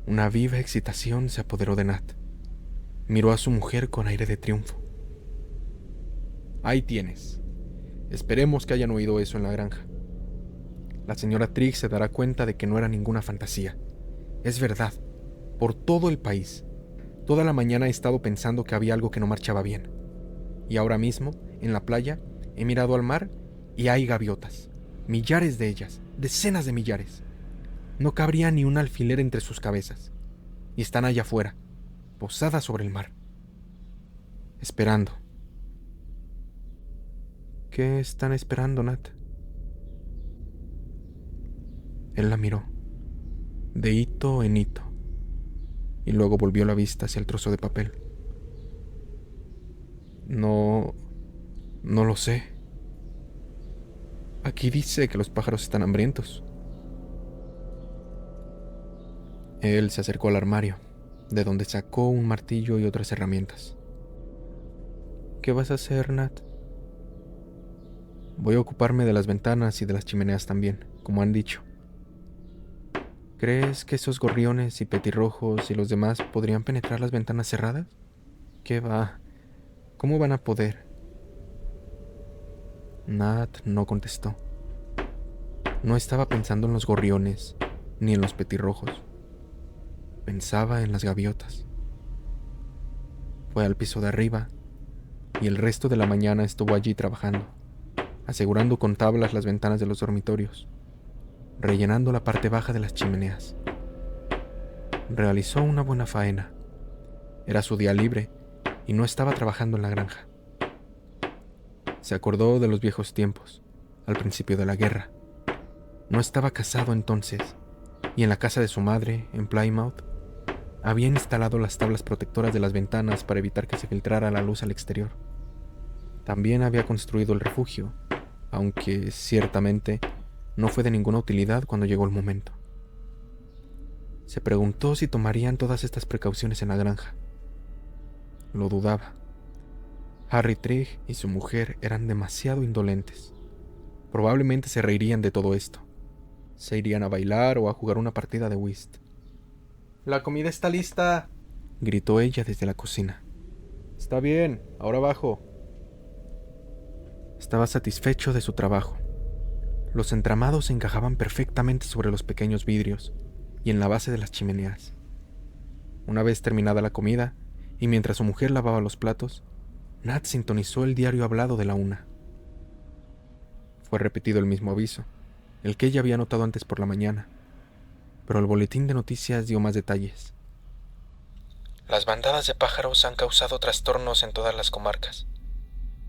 Una viva excitación se apoderó de Nat. Miró a su mujer con aire de triunfo. Ahí tienes. Esperemos que hayan oído eso en la granja. La señora Trigg se dará cuenta de que no era ninguna fantasía. Es verdad, por todo el país. Toda la mañana he estado pensando que había algo que no marchaba bien. Y ahora mismo, en la playa, he mirado al mar y hay gaviotas. Millares de ellas, decenas de millares. No cabría ni un alfiler entre sus cabezas. Y están allá afuera, posadas sobre el mar, esperando. ¿Qué están esperando, Nat? Él la miró, de hito en hito, y luego volvió la vista hacia el trozo de papel. No lo sé. Aquí dice que los pájaros están hambrientos. Él se acercó al armario, de donde sacó un martillo y otras herramientas. ¿Qué vas a hacer, Nat? Voy a ocuparme de las ventanas y de las chimeneas también, como han dicho. ¿Crees que esos gorriones y petirrojos y los demás podrían penetrar las ventanas cerradas? ¿Qué va? ¿Cómo van a poder? Nat no contestó. No estaba pensando en los gorriones ni en los petirrojos. Pensaba en las gaviotas. Fue al piso de arriba y el resto de la mañana estuvo allí trabajando, asegurando con tablas las ventanas de los dormitorios, rellenando la parte baja de las chimeneas. Realizó una buena faena. Era su día libre y no estaba trabajando en la granja. Se acordó de los viejos tiempos, al principio de la guerra. No estaba casado entonces, y en la casa de su madre, en Plymouth, había instalado las tablas protectoras de las ventanas para evitar que se filtrara la luz al exterior. También había construido el refugio, aunque ciertamente no fue de ninguna utilidad cuando llegó el momento. Se preguntó si tomarían todas estas precauciones en la granja. Lo dudaba. Harry Trigg y su mujer eran demasiado indolentes. Probablemente se reirían de todo esto. Se irían a bailar o a jugar una partida de whist. «¡La comida está lista!», gritó ella desde la cocina. «Está bien, ahora bajo». Estaba satisfecho de su trabajo. Los entramados se encajaban perfectamente sobre los pequeños vidrios y en la base de las chimeneas. Una vez terminada la comida, y mientras su mujer lavaba los platos, Nat sintonizó el diario hablado de la 1. Fue repetido el mismo aviso, el que ella había notado antes por la mañana, pero el boletín de noticias dio más detalles. Las bandadas de pájaros han causado trastornos en todas las comarcas,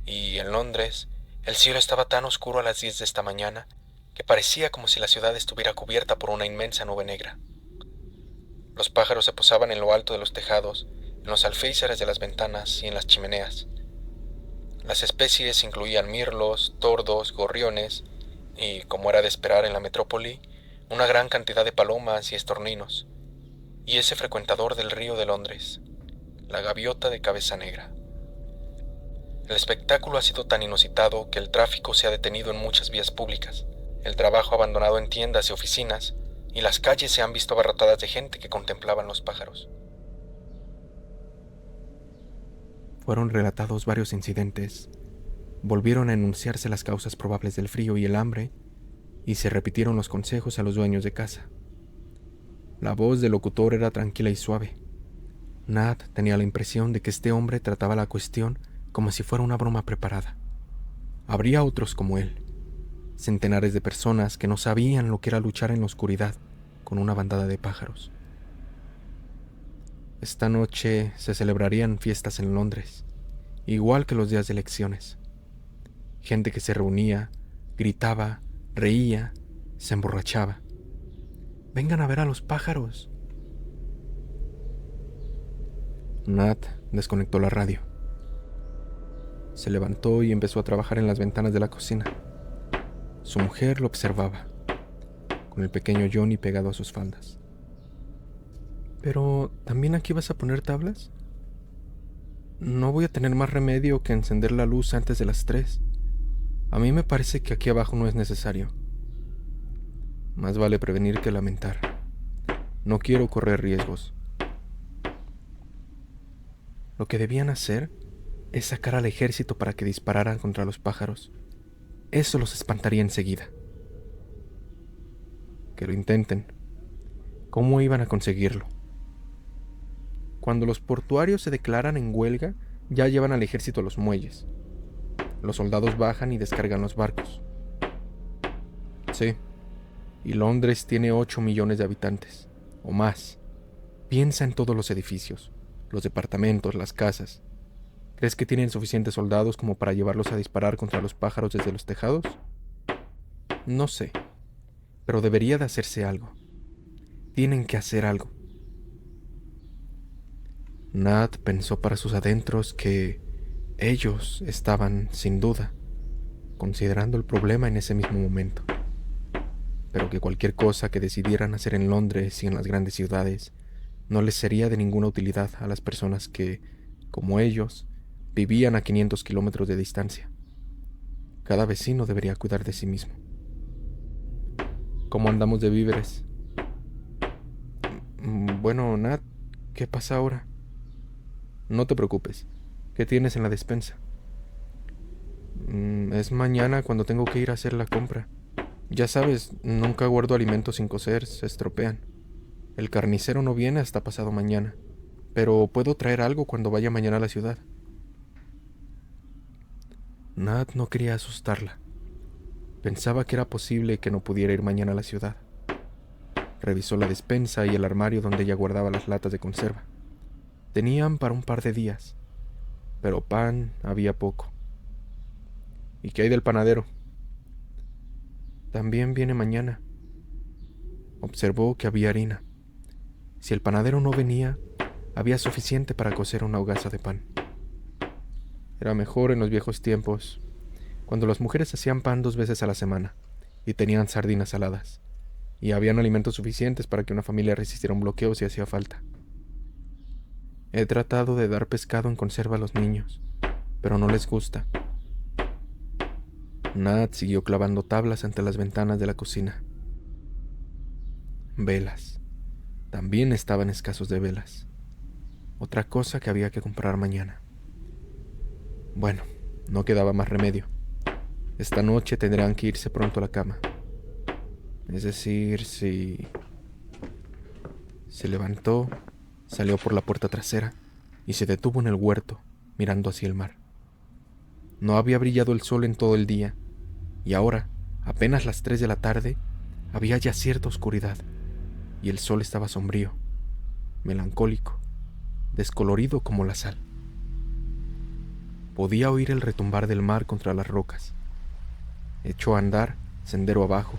y en Londres el cielo estaba tan oscuro a las 10 de esta mañana que parecía como si la ciudad estuviera cubierta por una inmensa nube negra. Los pájaros se posaban en lo alto de los tejados, en los alféizares de las ventanas y en las chimeneas. Las especies incluían mirlos, tordos, gorriones y, como era de esperar en la metrópoli, una gran cantidad de palomas y estorninos, y ese frecuentador del río de Londres, la gaviota de cabeza negra. El espectáculo ha sido tan inusitado que el tráfico se ha detenido en muchas vías públicas, el trabajo abandonado en tiendas y oficinas, y las calles se han visto abarrotadas de gente que contemplaban los pájaros. Fueron relatados varios incidentes, Volvieron a enunciarse las causas probables del frío y el hambre, y se repitieron los consejos a los dueños de casa. La voz del locutor era tranquila y suave. Nat tenía la impresión de que este hombre trataba la cuestión como si fuera una broma preparada. Habría otros como él, centenares de personas que no sabían lo que era luchar en la oscuridad con una bandada de pájaros. Esta noche se celebrarían fiestas en Londres, igual que los días de elecciones. Gente que se reunía, gritaba, reía, se emborrachaba. «¡Vengan a ver a los pájaros!». Nat desconectó la radio. Se levantó y empezó a trabajar en las ventanas de la cocina. Su mujer lo observaba, con el pequeño Johnny pegado a sus faldas. «¿Pero también aquí vas a poner tablas? No voy a tener más remedio que encender la luz antes de las 3. A mí me parece que aquí abajo no es necesario». «Más vale prevenir que lamentar. No quiero correr riesgos». Lo que debían hacer es sacar al ejército para que dispararan contra los pájaros. Eso los espantaría enseguida. Que lo intenten. ¿Cómo iban a conseguirlo? Cuando los portuarios se declaran en huelga, ya llevan al ejército a los muelles. Los soldados bajan y descargan los barcos. Sí, y Londres tiene 8 millones de habitantes, o más. Piensa en todos los edificios, los departamentos, las casas. ¿Crees que tienen suficientes soldados como para llevarlos a disparar contra los pájaros desde los tejados? No sé, pero debería de hacerse algo. Tienen que hacer algo. Nat pensó para sus adentros que ellos estaban, sin duda, considerando el problema en ese mismo momento, pero que cualquier cosa que decidieran hacer en Londres y en las grandes ciudades no les sería de ninguna utilidad a las personas que, como ellos, vivían a 500 kilómetros de distancia. Cada vecino debería cuidar de sí mismo. ¿Cómo andamos de víveres? Bueno, Nat, ¿qué pasa ahora? No te preocupes. ¿Qué tienes en la despensa? Es mañana cuando tengo que ir a hacer la compra. Ya sabes, nunca guardo alimentos sin cocer, se estropean. El carnicero no viene hasta pasado mañana, pero puedo traer algo cuando vaya mañana a la ciudad. Nat no quería asustarla. Pensaba que era posible que no pudiera ir mañana a la ciudad. Revisó la despensa y el armario donde ella guardaba las latas de conserva. Tenían para un par de días, pero pan había poco. ¿Y qué hay del panadero? También viene mañana. Observó que había harina. Si el panadero no venía, había suficiente para cocer una hogaza de pan. Era mejor en los viejos tiempos, cuando las mujeres hacían pan 2 veces a la semana y tenían sardinas saladas, y habían alimentos suficientes para que una familia resistiera un bloqueo si hacía falta. He tratado de dar pescado en conserva a los niños, pero no les gusta. Nat siguió clavando tablas ante las ventanas de la cocina. Velas. También estaban escasos de velas. Otra cosa que había que comprar mañana. Bueno, no quedaba más remedio. Esta noche tendrán que irse pronto a la cama. Es decir, si... Se levantó, salió por la puerta trasera y se detuvo en el huerto, mirando hacia el mar. No había brillado el sol en todo el día, y ahora, apenas las 3 de la tarde, había ya cierta oscuridad, y el sol estaba sombrío, melancólico, descolorido como la sal. Podía oír el retumbar del mar contra las rocas. Echó a andar, sendero abajo,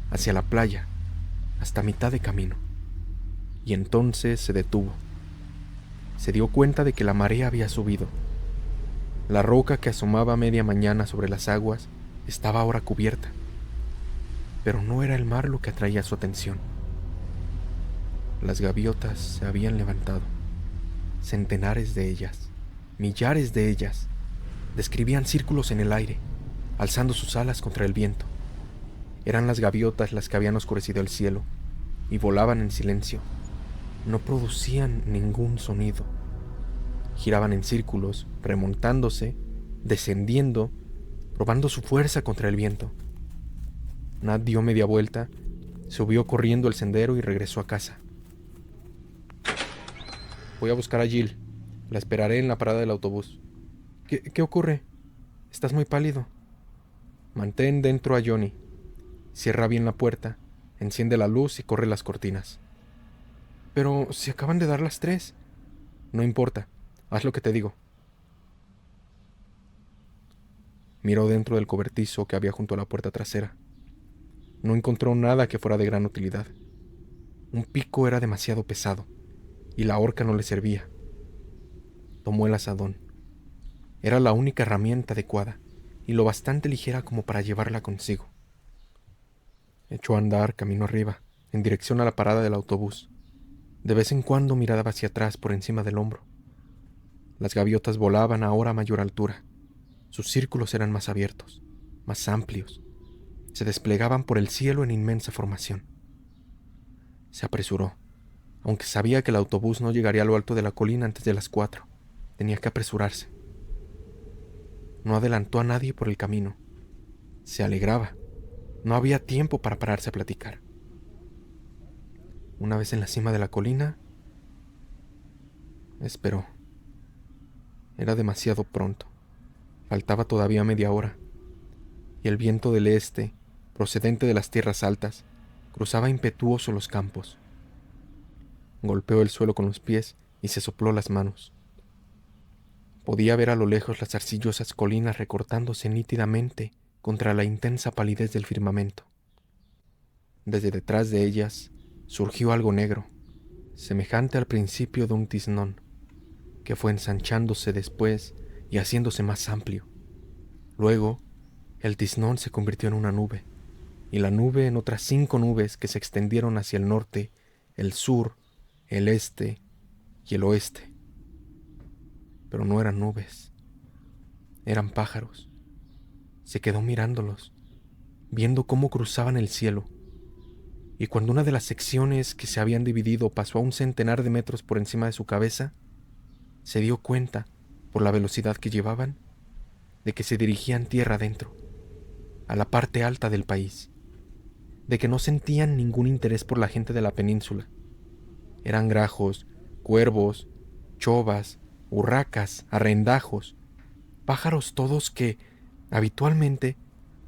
hacia la playa, hasta mitad de camino, y entonces se detuvo. Se dio cuenta de que la marea había subido. La roca que asomaba a media mañana sobre las aguas estaba ahora cubierta, pero no era el mar lo que atraía su atención. Las gaviotas se habían levantado, centenares de ellas, millares de ellas, describían círculos en el aire, alzando sus alas contra el viento. Eran las gaviotas las que habían oscurecido el cielo, y volaban en silencio. No producían ningún sonido. Giraban en círculos, remontándose, descendiendo, probando su fuerza contra el viento. Nat dio media vuelta, subió corriendo el sendero y regresó a casa. Voy a buscar a Jill. La esperaré en la parada del autobús. ¿Qué ocurre? Estás muy pálido. Mantén dentro a Johnny. Cierra bien la puerta, enciende la luz y corre las cortinas. Pero si acaban de dar las 3. No importa, haz lo que te digo. Miró dentro del cobertizo que había junto a la puerta trasera. No encontró nada que fuera de gran utilidad. Un pico era demasiado pesado y la horca no le servía. Tomó el azadón. Era la única herramienta adecuada y lo bastante ligera como para llevarla consigo. Echó a andar camino arriba, en dirección a la parada del autobús. De vez en cuando miraba hacia atrás por encima del hombro. Las gaviotas volaban ahora a mayor altura. Sus círculos eran más abiertos, más amplios. Se desplegaban por el cielo en inmensa formación. Se apresuró, aunque sabía que el autobús no llegaría a lo alto de la colina antes de las 4. Tenía que apresurarse. No adelantó a nadie por el camino. Se alegraba. No había tiempo para pararse a platicar. Una vez en la cima de la colina, esperó. Era demasiado pronto. Faltaba todavía media hora, y el viento del este, procedente de las tierras altas, cruzaba impetuoso los campos. Golpeó el suelo con los pies y se sopló las manos. Podía ver a lo lejos las arcillosas colinas recortándose nítidamente contra la intensa palidez del firmamento. Desde detrás de ellas surgió algo negro, semejante al principio de un tiznón, que fue ensanchándose después y haciéndose más amplio. Luego, el tiznón se convirtió en una nube, y la nube en otras 5 nubes que se extendieron hacia el norte, el sur, el este y el oeste. Pero no eran nubes, eran pájaros. Se quedó mirándolos, viendo cómo cruzaban el cielo, y cuando una de las secciones que se habían dividido pasó a 1 centenar de metros por encima de su cabeza, se dio cuenta, por la velocidad que llevaban, de que se dirigían tierra adentro, a la parte alta del país, de que no sentían ningún interés por la gente de la península. Eran grajos, cuervos, chovas, urracas, arrendajos, pájaros todos que, habitualmente,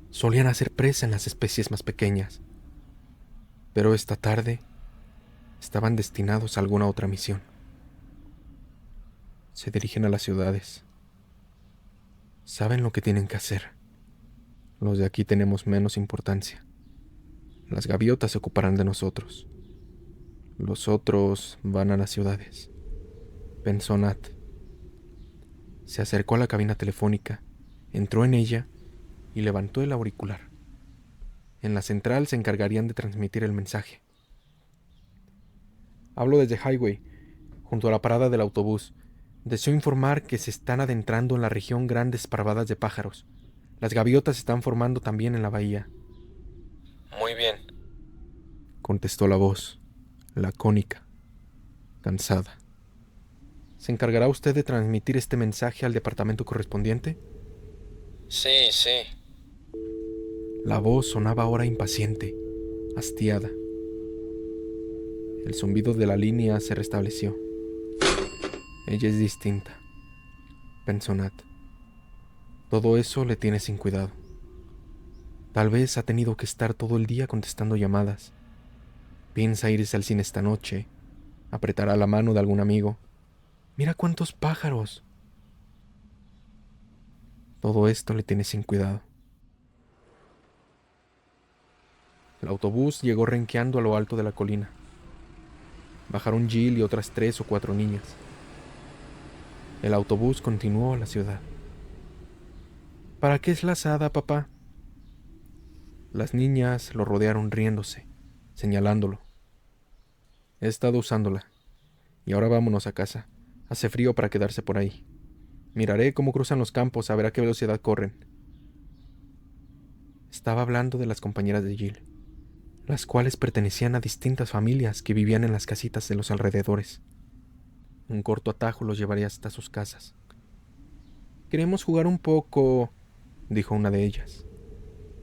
solían hacer presa en las especies más pequeñas. Pero esta tarde estaban destinados a alguna otra misión. Se dirigen a las ciudades. Saben lo que tienen que hacer. Los de aquí tenemos menos importancia. Las gaviotas se ocuparán de nosotros. Los otros van a las ciudades, pensó Nat. Se acercó a la cabina telefónica, entró en ella y levantó el auricular. En la central se encargarían de transmitir el mensaje. Hablo desde Highway, junto a la parada del autobús. Deseo informar que se están adentrando en la región grandes parvadas de pájaros. Las gaviotas se están formando también en la bahía. Muy bien, Contestó la voz, lacónica, cansada. ¿Se encargará usted de transmitir este mensaje al departamento correspondiente? sí. La voz sonaba ahora impaciente, hastiada. El zumbido de la línea se restableció. Ella es distinta, pensó Nat. Todo eso le tiene sin cuidado. Tal vez ha tenido que estar todo el día contestando llamadas. Piensa irse al cine esta noche. Apretará la mano de algún amigo. Mira cuántos pájaros. Todo esto le tiene sin cuidado. El autobús llegó renqueando a lo alto de la colina. Bajaron Jill y otras 3 o 4 niñas. El autobús continuó a la ciudad. ¿Para qué es la azada, papá? Las niñas lo rodearon riéndose, señalándolo. He estado usándola, y ahora vámonos a casa. Hace frío para quedarse por ahí. Miraré cómo cruzan los campos, a ver a qué velocidad corren. Estaba hablando de las compañeras de Jill, las cuales pertenecían a distintas familias que vivían en las casitas de los alrededores. Un corto atajo los llevaría hasta sus casas. Queremos jugar un poco, dijo una de ellas.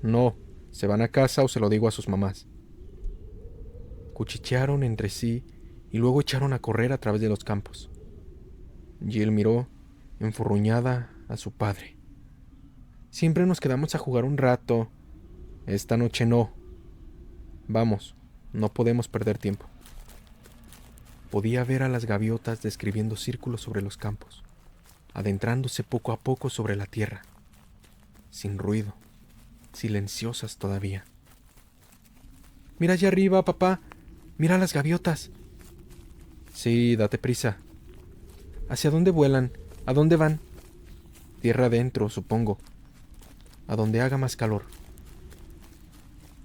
No, se van a casa o se lo digo a sus mamás. Cuchichearon entre sí y luego echaron a correr a través de los campos. Jill miró, enfurruñada, a su padre. Siempre nos quedamos a jugar un rato. Esta noche no. Vamos, no podemos perder tiempo. Podía ver a las gaviotas describiendo círculos sobre los campos, adentrándose poco a poco sobre la tierra, sin ruido, silenciosas todavía. Mira allá arriba, papá. Mira las gaviotas. Sí, date prisa. ¿Hacia dónde vuelan? ¿A dónde van? Tierra adentro, supongo. A donde haga más calor.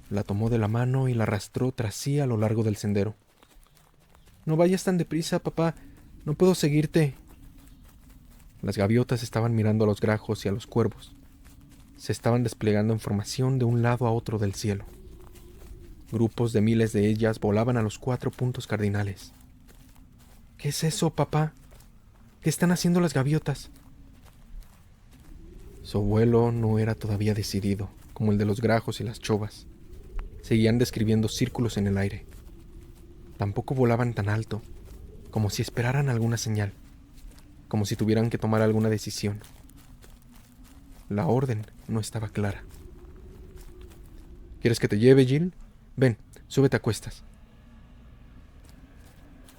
La tomó de la mano y la arrastró tras sí a lo largo del sendero. No vayas tan deprisa, papá. No puedo seguirte. Las gaviotas estaban mirando a los grajos y a los cuervos. Se estaban desplegando en formación de un lado a otro del cielo. Grupos de miles de ellas volaban a los 4 puntos cardinales. ¿Qué es eso, papá? ¿Qué están haciendo las gaviotas? Su vuelo no era todavía decidido, como el de los grajos y las chovas. Seguían describiendo círculos en el aire. Tampoco volaban tan alto, como si esperaran alguna señal, como si tuvieran que tomar alguna decisión. La orden no estaba clara. ¿Quieres que te lleve, Jill? Ven, súbete a cuestas.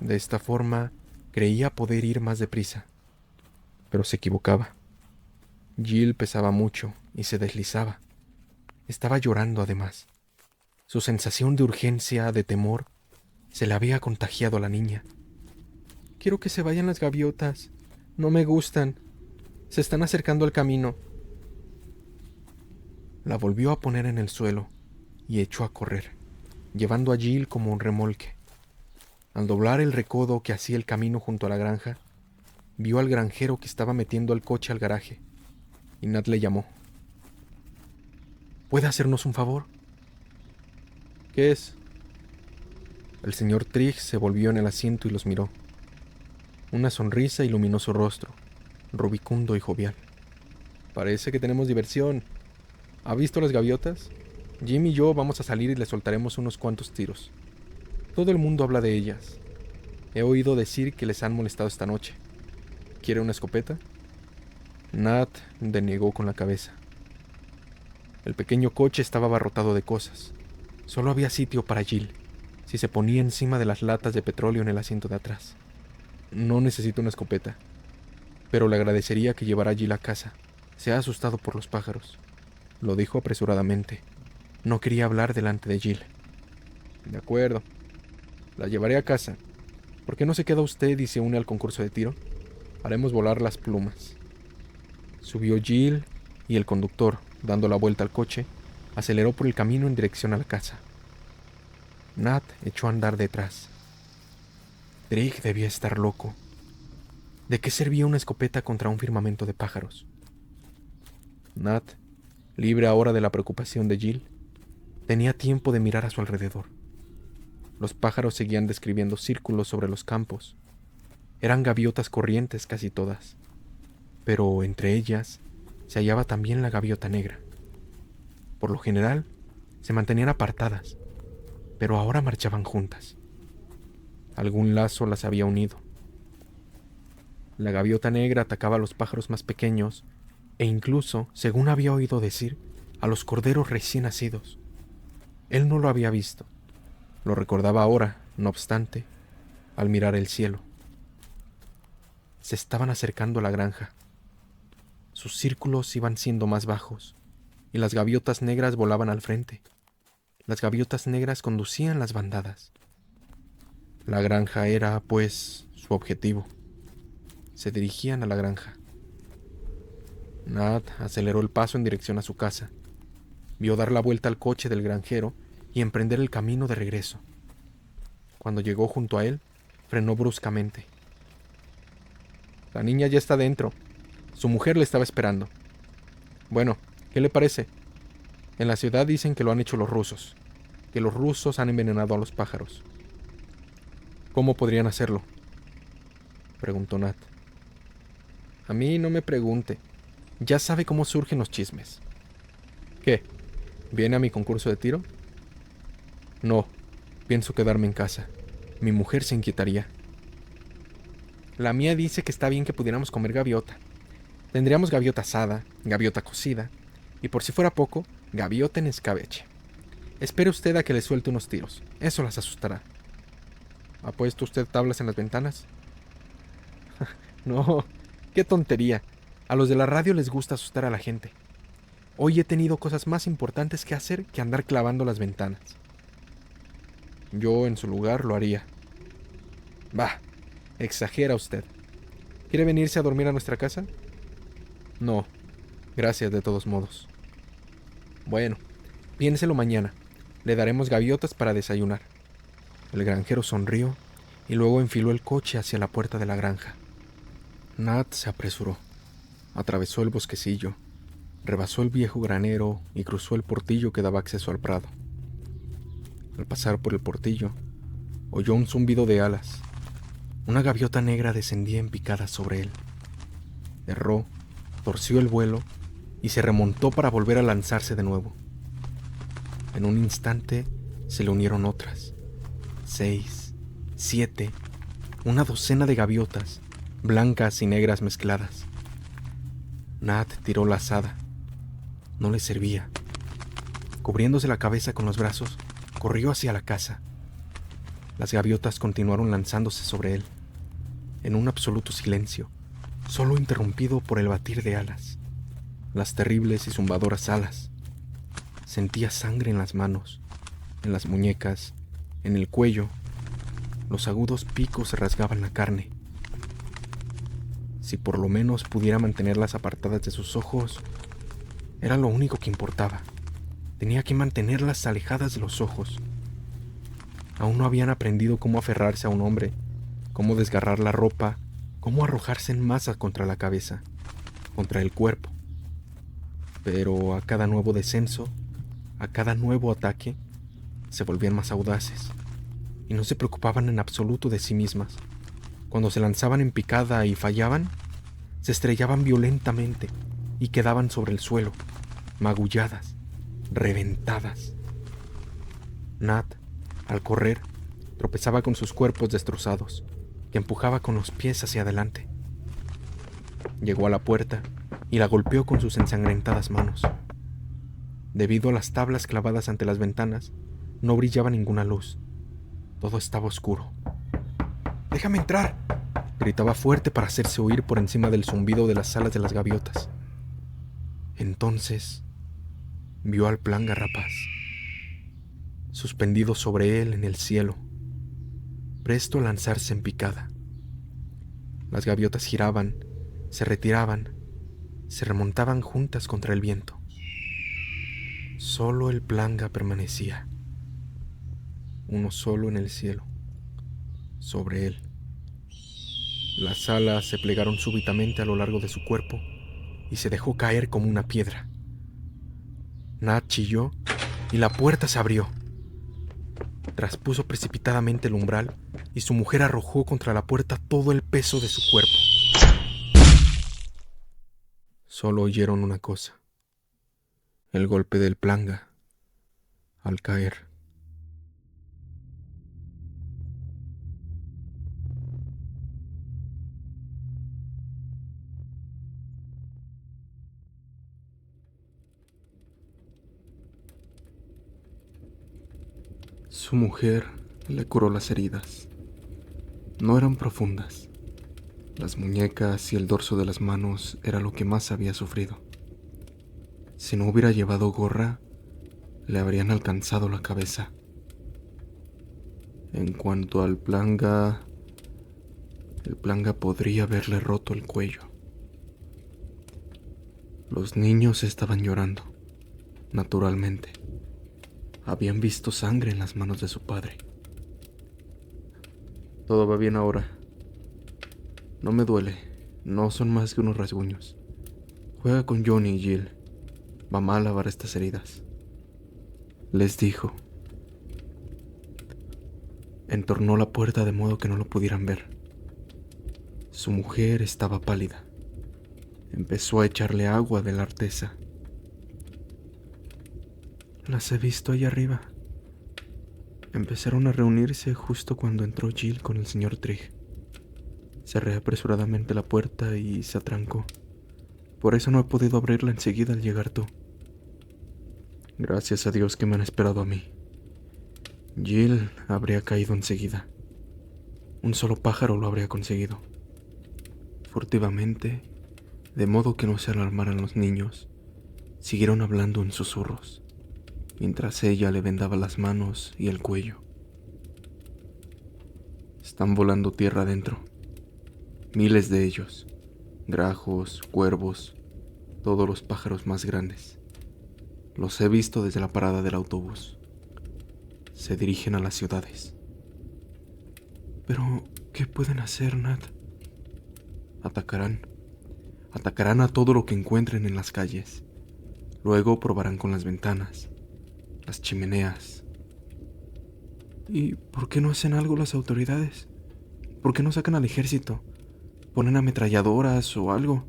De esta forma, creía poder ir más deprisa, pero se equivocaba. Jill pesaba mucho y se deslizaba. Estaba llorando además. Su sensación de urgencia, de temor, se le había contagiado a la niña. Quiero que se vayan las gaviotas. No me gustan. Se están acercando al camino. La volvió a poner en el suelo y echó a correr, llevando a Jill como un remolque. Al doblar el recodo que hacía el camino junto a la granja, vio al granjero que estaba metiendo el coche al garaje, y Nat le llamó. ¿Puede hacernos un favor? ¿Qué es? El señor Trigg se volvió en el asiento y los miró. Una sonrisa iluminó su rostro, rubicundo y jovial. Parece que tenemos diversión. ¿Ha visto las gaviotas? Jim y yo vamos a salir y le soltaremos unos cuantos tiros. Todo el mundo habla de ellas. He oído decir que les han molestado esta noche. ¿Quiere una escopeta? Nat denegó con la cabeza. El pequeño coche estaba abarrotado de cosas. Solo había sitio para Jill, si se ponía encima de las latas de petróleo en el asiento de atrás. No necesito una escopeta, pero le agradecería que llevara a Jill a casa. Se ha asustado por los pájaros. Lo dijo apresuradamente. No quería hablar delante de Jill. De acuerdo. La llevaré a casa. ¿Por qué no se queda usted y se une al concurso de tiro? Haremos volar las plumas. Subió Jill y el conductor, dando la vuelta al coche, aceleró por el camino en dirección a la casa. Nat echó a andar detrás. Drake debía estar loco. ¿De qué servía una escopeta contra un firmamento de pájaros? Nat, libre ahora de la preocupación de Jill, tenía tiempo de mirar a su alrededor. Los pájaros seguían describiendo círculos sobre los campos. Eran gaviotas corrientes casi todas, pero entre ellas se hallaba también la gaviota negra. Por lo general, se mantenían apartadas, pero ahora marchaban juntas. Algún lazo las había unido. La gaviota negra atacaba a los pájaros más pequeños e incluso, según había oído decir, a los corderos recién nacidos. Él no lo había visto. Lo recordaba ahora, no obstante, al mirar el cielo. Se estaban acercando a la granja. Sus círculos iban siendo más bajos, y las gaviotas negras volaban al frente. Las gaviotas negras conducían las bandadas. La granja era, pues, su objetivo. Se dirigían a la granja. Nat aceleró el paso en dirección a su casa. Vio dar la vuelta al coche del granjero y emprender el camino de regreso. Cuando llegó junto a él, frenó bruscamente. La niña ya está dentro. Su mujer le estaba esperando. Bueno, ¿qué le parece? En la ciudad dicen que lo han hecho los rusos, que los rusos han envenenado a los pájaros. ¿Cómo podrían hacerlo?, preguntó Nat. A mí no me pregunte. Ya sabe cómo surgen los chismes. ¿Qué? ¿Viene a mi concurso de tiro? No, pienso quedarme en casa. Mi mujer se inquietaría. La mía dice que está bien que pudiéramos comer gaviota. Tendríamos gaviota asada, gaviota cocida, y por si fuera poco, gaviota en escabeche. Espere usted a que le suelte unos tiros. Eso las asustará. ¿Ha puesto usted tablas en las ventanas? No, qué tontería. A los de la radio les gusta asustar a la gente. Hoy he tenido cosas más importantes que hacer que andar clavando las ventanas. Yo, en su lugar, lo haría. Bah, exagera usted. ¿Quiere venirse a dormir a nuestra casa? No, gracias de todos modos. Bueno, piénselo mañana. Le daremos gaviotas para desayunar. El granjero sonrió y luego enfiló el coche hacia la puerta de la granja. Nat se apresuró. Atravesó el bosquecillo, rebasó el viejo granero y cruzó el portillo que daba acceso al prado. Al pasar por el portillo, oyó un zumbido de alas. Una gaviota negra descendía en picada sobre él. Erró, torció el vuelo y se remontó para volver a lanzarse de nuevo. En un instante se le unieron otras. 6, 7, una docena de gaviotas, blancas y negras mezcladas. Nat tiró la azada. No le servía. Cubriéndose la cabeza con los brazos, corrió hacia la casa. Las gaviotas continuaron lanzándose sobre él, en un absoluto silencio, solo interrumpido por el batir de alas. Las terribles y zumbadoras alas. Sentía sangre en las manos, en las muñecas, en el cuello. Los agudos picos rasgaban la carne. Si por lo menos pudiera mantenerlas apartadas de sus ojos, era lo único que importaba. Tenía que mantenerlas alejadas de los ojos. Aún no habían aprendido cómo aferrarse a un hombre, cómo desgarrar la ropa, cómo arrojarse en masa contra la cabeza, contra el cuerpo. Pero a cada nuevo descenso, a cada nuevo ataque, se volvían más audaces y no se preocupaban en absoluto de sí mismas. Cuando se lanzaban en picada y fallaban, se estrellaban violentamente y quedaban sobre el suelo, magulladas, reventadas. Nat, al correr, tropezaba con sus cuerpos destrozados, que empujaba con los pies hacia adelante. Llegó a la puerta y la golpeó con sus ensangrentadas manos. Debido a las tablas clavadas ante las ventanas, no brillaba ninguna luz. Todo estaba oscuro. ¡Déjame entrar!, gritaba fuerte para hacerse oír por encima del zumbido de las alas de las gaviotas. Entonces vio al planga rapaz, suspendido sobre él en el cielo, presto a lanzarse en picada. Las gaviotas giraban, se retiraban, se remontaban juntas contra el viento. Solo el planga permanecía, uno solo en el cielo, sobre él. Las alas se plegaron súbitamente a lo largo de su cuerpo y se dejó caer como una piedra. Nat chilló y la puerta se abrió. Traspuso precipitadamente el umbral y su mujer arrojó contra la puerta todo el peso de su cuerpo. Solo oyeron una cosa: el golpe del planga al caer. Su mujer le curó las heridas. No eran profundas. Las muñecas y el dorso de las manos era lo que más había sufrido. Si no hubiera llevado gorra, le habrían alcanzado la cabeza. En cuanto al planga, el planga podría haberle roto el cuello. Los niños estaban llorando, naturalmente. Habían visto sangre en las manos de su padre. Todo va bien ahora. No me duele, no son más que unos rasguños. Juega con Johnny y Jill. Mamá a lavar estas heridas, les dijo. Entornó la puerta de modo que no lo pudieran ver. Su mujer estaba pálida. Empezó a echarle agua de la artesa. Las he visto allá arriba. Empezaron a reunirse justo cuando entró Jill con el señor Trigg. Cerré apresuradamente la puerta y se atrancó. Por eso no he podido abrirla enseguida al llegar tú. Gracias a Dios que me han esperado a mí. Jill habría caído enseguida. Un solo pájaro lo habría conseguido. Furtivamente, de modo que no se alarmaran los niños, siguieron hablando en susurros, mientras ella le vendaba las manos y el cuello. Están volando tierra adentro. Miles de ellos. Grajos, cuervos, todos los pájaros más grandes. Los he visto desde la parada del autobús. Se dirigen a las ciudades. Pero, ¿qué pueden hacer, Nat? Atacarán. Atacarán a todo lo que encuentren en las calles. Luego probarán con las ventanas, las chimeneas. ¿Y por qué no hacen algo las autoridades? ¿Por qué no sacan al ejército? ¿Ponen ametralladoras o algo?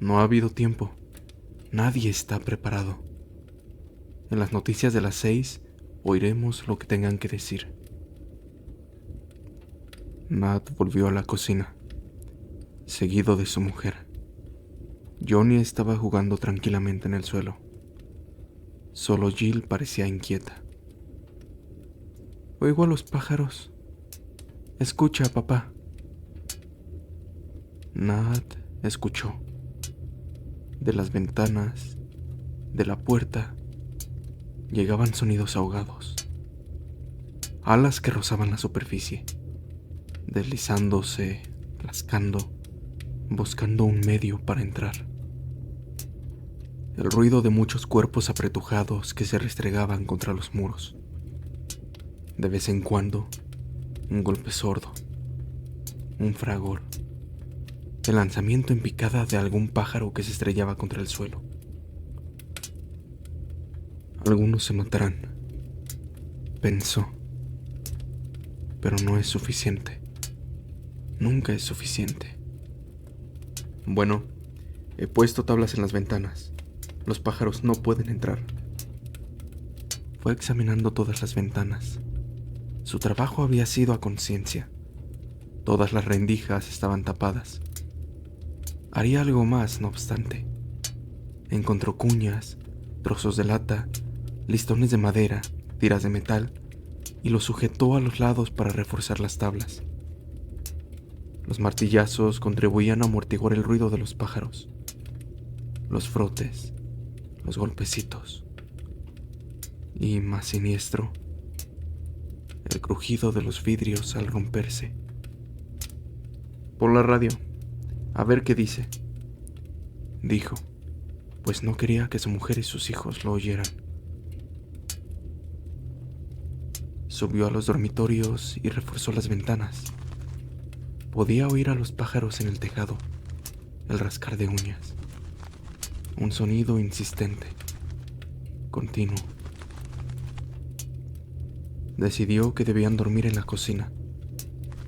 No ha habido tiempo. Nadie está preparado. En las noticias de las 6 oiremos lo que tengan que decir. Nat volvió a la cocina, seguido de su mujer. Johnny estaba jugando tranquilamente en el suelo. Solo Jill parecía inquieta. Oigo a los pájaros. Escucha, papá. Nat escuchó. De las ventanas, de la puerta, llegaban sonidos ahogados. Alas que rozaban la superficie, deslizándose, rascando, buscando un medio para entrar. El ruido de muchos cuerpos apretujados que se restregaban contra los muros. De vez en cuando, un golpe sordo, un fragor, el lanzamiento en picada de algún pájaro que se estrellaba contra el suelo. Algunos se matarán, pensó, pero no es suficiente. Nunca es suficiente. Bueno, he puesto tablas en las ventanas. Los pájaros no pueden entrar. Fue examinando todas las ventanas. Su trabajo había sido a conciencia. Todas las rendijas estaban tapadas. Haría algo más, no obstante. Encontró cuñas, trozos de lata, listones de madera, tiras de metal, y los sujetó a los lados para reforzar las tablas. Los martillazos contribuían a amortiguar el ruido de los pájaros, los frotes, los golpecitos, y más siniestro, el crujido de los vidrios al romperse. Por la radio, a ver qué dice, dijo, pues no quería que su mujer y sus hijos lo oyeran. Subió a los dormitorios y reforzó las ventanas. Podía oír a los pájaros en el tejado, el rascar de uñas, un sonido insistente, continuo. Decidió que debían dormir en la cocina.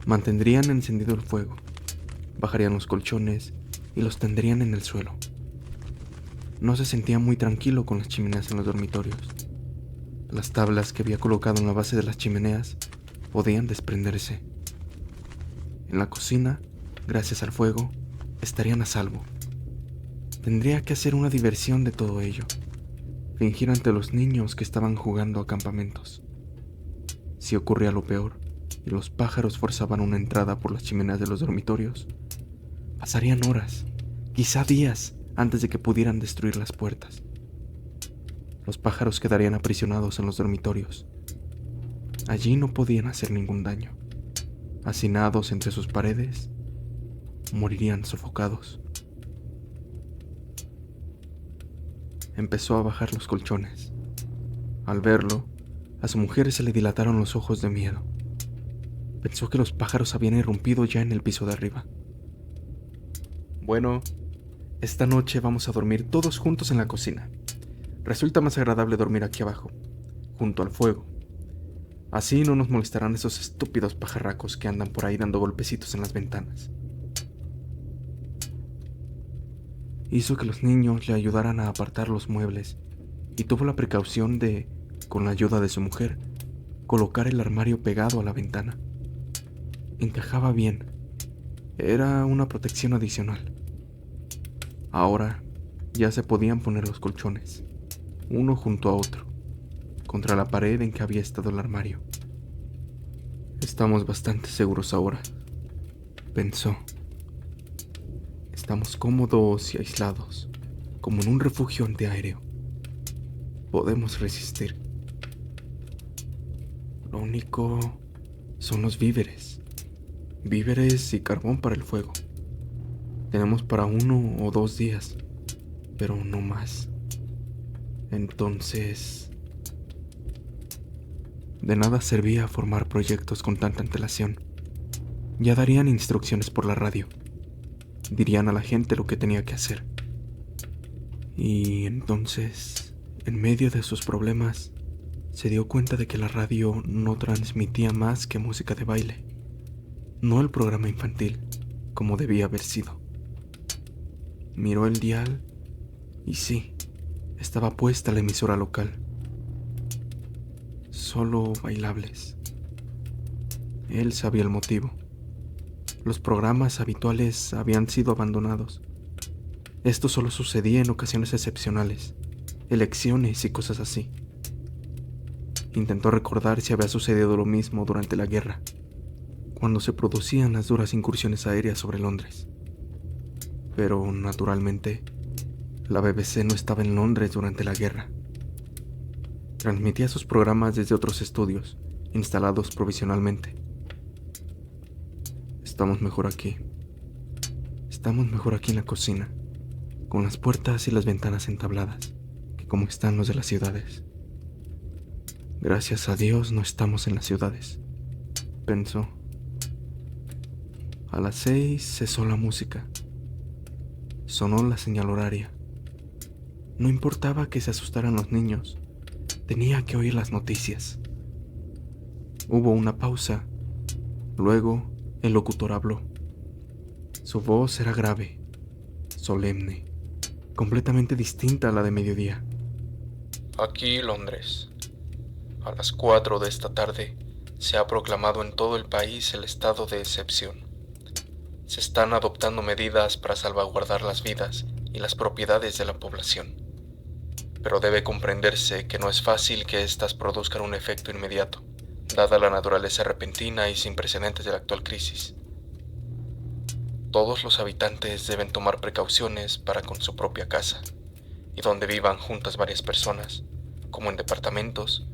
Mantendrían encendido el fuego, bajarían los colchones y los tenderían en el suelo. No se sentía muy tranquilo con las chimeneas en los dormitorios. Las tablas que había colocado en la base de las chimeneas podían desprenderse. En la cocina, gracias al fuego, estarían a salvo. Tendría que hacer una diversión de todo ello, fingir ante los niños que estaban jugando a campamentos. Si ocurría lo peor y los pájaros forzaban una entrada por las chimeneas de los dormitorios, pasarían horas, quizá días, antes de que pudieran destruir las puertas. Los pájaros quedarían aprisionados en los dormitorios. Allí no podían hacer ningún daño. Hacinados entre sus paredes, morirían sofocados. Empezó a bajar los colchones. Al verlo, a su mujer se le dilataron los ojos de miedo. Pensó que los pájaros habían irrumpido ya en el piso de arriba. Bueno, esta noche vamos a dormir todos juntos en la cocina. Resulta más agradable dormir aquí abajo, junto al fuego. Así no nos molestarán esos estúpidos pajarracos que andan por ahí dando golpecitos en las ventanas. Hizo que los niños le ayudaran a apartar los muebles y tuvo la precaución de, con la ayuda de su mujer, colocar el armario pegado a la ventana. Encajaba bien. Era una protección adicional. Ahora ya se podían poner los colchones, uno junto a otro, contra la pared en que había estado el armario. Estamos bastante seguros ahora, pensó. Estamos cómodos y aislados, como en un refugio antiaéreo. Podemos resistir. Lo único son los víveres. Víveres y carbón para el fuego. Tenemos para 1 o 2 días, pero no más. Entonces, de nada servía formar proyectos con tanta antelación. Ya darían instrucciones por la radio. Dirían a la gente lo que tenía que hacer. Y entonces, en medio de sus problemas, se dio cuenta de que la radio no transmitía más que música de baile, no el programa infantil, como debía haber sido. Miró el dial y sí, estaba puesta la emisora local. Solo bailables. Él sabía el motivo. Los programas habituales habían sido abandonados. Esto solo sucedía en ocasiones excepcionales, elecciones y cosas así. Intentó recordar si había sucedido lo mismo durante la guerra, cuando se producían las duras incursiones aéreas sobre Londres. Pero, naturalmente, la BBC no estaba en Londres durante la guerra. Transmitía sus programas desde otros estudios, instalados provisionalmente. Estamos mejor aquí. Estamos mejor aquí en la cocina, con las puertas y las ventanas entabladas, que como están los de las ciudades. Gracias a Dios no estamos en las ciudades, pensó. A las 6 cesó la música. Sonó la señal horaria. No importaba que se asustaran los niños, tenía que oír las noticias. Hubo una pausa. Luego, el locutor habló. Su voz era grave, solemne, completamente distinta a la de mediodía. Aquí, Londres. A las 4 de esta tarde se ha proclamado en todo el país el estado de excepción. Se están adoptando medidas para salvaguardar las vidas y las propiedades de la población. Pero debe comprenderse que no es fácil que éstas produzcan un efecto inmediato, dada la naturaleza repentina y sin precedentes de la actual crisis. Todos los habitantes deben tomar precauciones para con su propia casa, y donde vivan juntas varias personas, como en departamentos,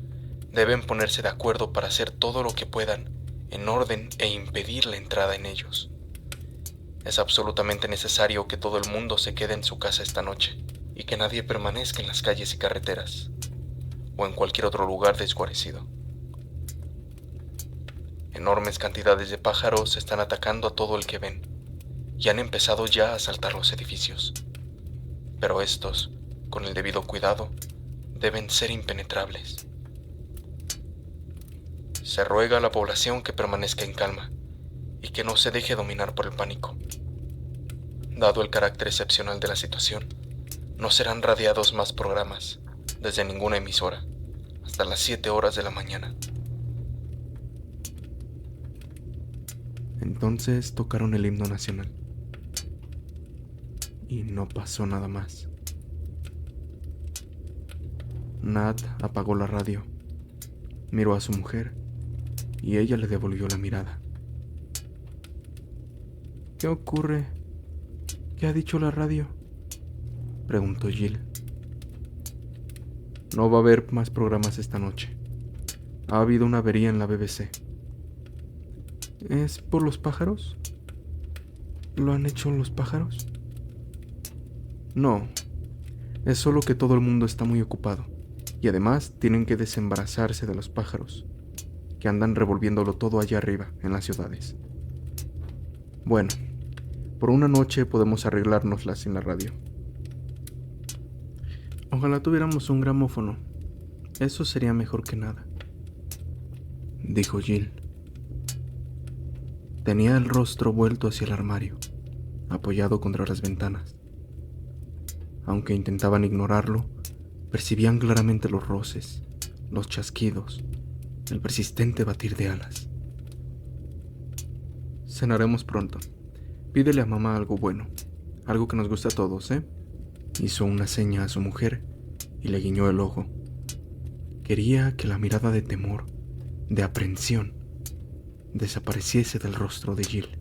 deben ponerse de acuerdo para hacer todo lo que puedan en orden e impedir la entrada en ellos. Es absolutamente necesario que todo el mundo se quede en su casa esta noche y que nadie permanezca en las calles y carreteras o en cualquier otro lugar desguarecido. Enormes cantidades de pájaros están atacando a todo el que ven y han empezado ya a asaltar los edificios. Pero estos, con el debido cuidado, deben ser impenetrables. Se ruega a la población que permanezca en calma y que no se deje dominar por el pánico. Dado el carácter excepcional de la situación, no serán radiados más programas desde ninguna emisora hasta las 7 horas de la mañana. Entonces tocaron el himno nacional. Y no pasó nada más. Nat apagó la radio, miró a su mujer y ella le devolvió la mirada. ¿Qué ocurre? ¿Qué ha dicho la radio?, preguntó Jill. No va a haber más programas esta noche. Ha habido una avería en la BBC. ¿Es por los pájaros? ¿Lo han hecho los pájaros? No, es solo que todo el mundo está muy ocupado y además tienen que desembarazarse de los pájaros, que andan revolviéndolo todo allá arriba, en las ciudades. Bueno, por una noche podemos arreglárnoslas sin la radio. Ojalá tuviéramos un gramófono. Eso sería mejor que nada, dijo Jill. Tenía el rostro vuelto hacia el armario, apoyado contra las ventanas. Aunque intentaban ignorarlo, percibían claramente los roces, los chasquidos, el persistente batir de alas. Cenaremos pronto. Pídele a mamá algo bueno, algo que nos guste a todos, ¿eh? Hizo una seña a su mujer y le guiñó el ojo. Quería que la mirada de temor, de aprehensión, desapareciese del rostro de Jill.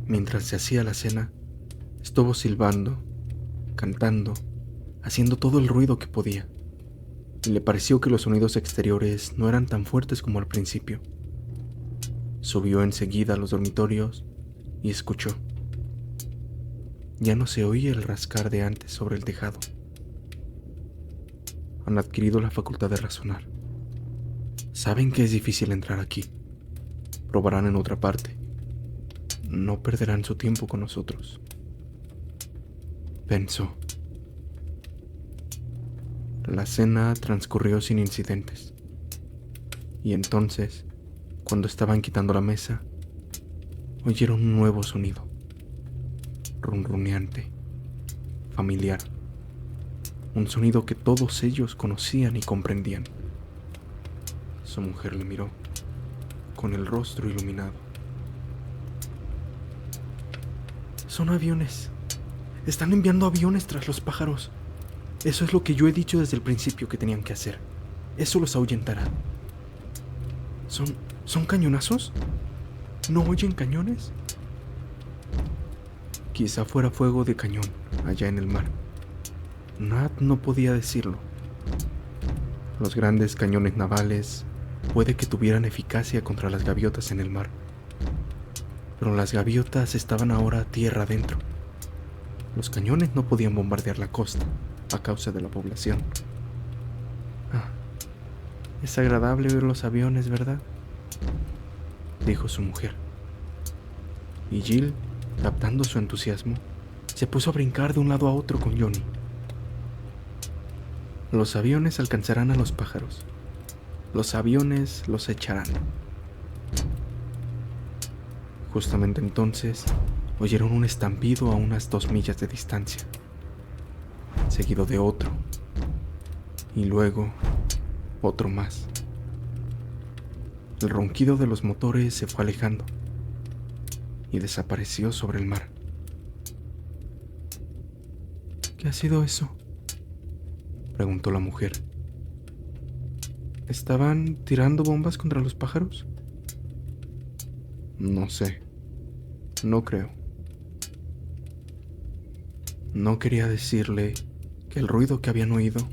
Mientras se hacía la cena, estuvo silbando, cantando, haciendo todo el ruido que podía, y le pareció que los sonidos exteriores no eran tan fuertes como al principio. Subió enseguida a los dormitorios y escuchó. Ya no se oía el rascar de antes sobre el tejado. Han adquirido la facultad de razonar. Saben que es difícil entrar aquí. Probarán en otra parte. No perderán su tiempo con nosotros. Pensó. La cena transcurrió sin incidentes. Y entonces, cuando estaban quitando la mesa, oyeron un nuevo sonido. Ronroneante, familiar. Un sonido que todos ellos conocían y comprendían. Su mujer le miró, con el rostro iluminado. Son aviones. Están enviando aviones tras los pájaros. Eso es lo que yo he dicho desde el principio que tenían que hacer. Eso los ahuyentará. ¿Son cañonazos? ¿No oyen cañones? Quizá fuera fuego de cañón allá en el mar. Nat no podía decirlo. Los grandes cañones navales puede que tuvieran eficacia contra las gaviotas en el mar. Pero las gaviotas estaban ahora tierra adentro. Los cañones no podían bombardear la costa a causa de la población. Es agradable ver los aviones, ¿verdad?, dijo su mujer. Y Jill, captando su entusiasmo, se puso a brincar de un lado a otro con Johnny. Los aviones alcanzarán a los pájaros. Los aviones los echarán. Justamente entonces, oyeron un estampido a unas 2 millas de distancia, seguido de otro, y luego otro más. El ronquido de los motores se fue alejando y desapareció sobre el mar. ¿Qué ha sido eso?, preguntó la mujer. ¿Estaban tirando bombas contra los pájaros? No sé. No creo. No quería decirle que el ruido que habían oído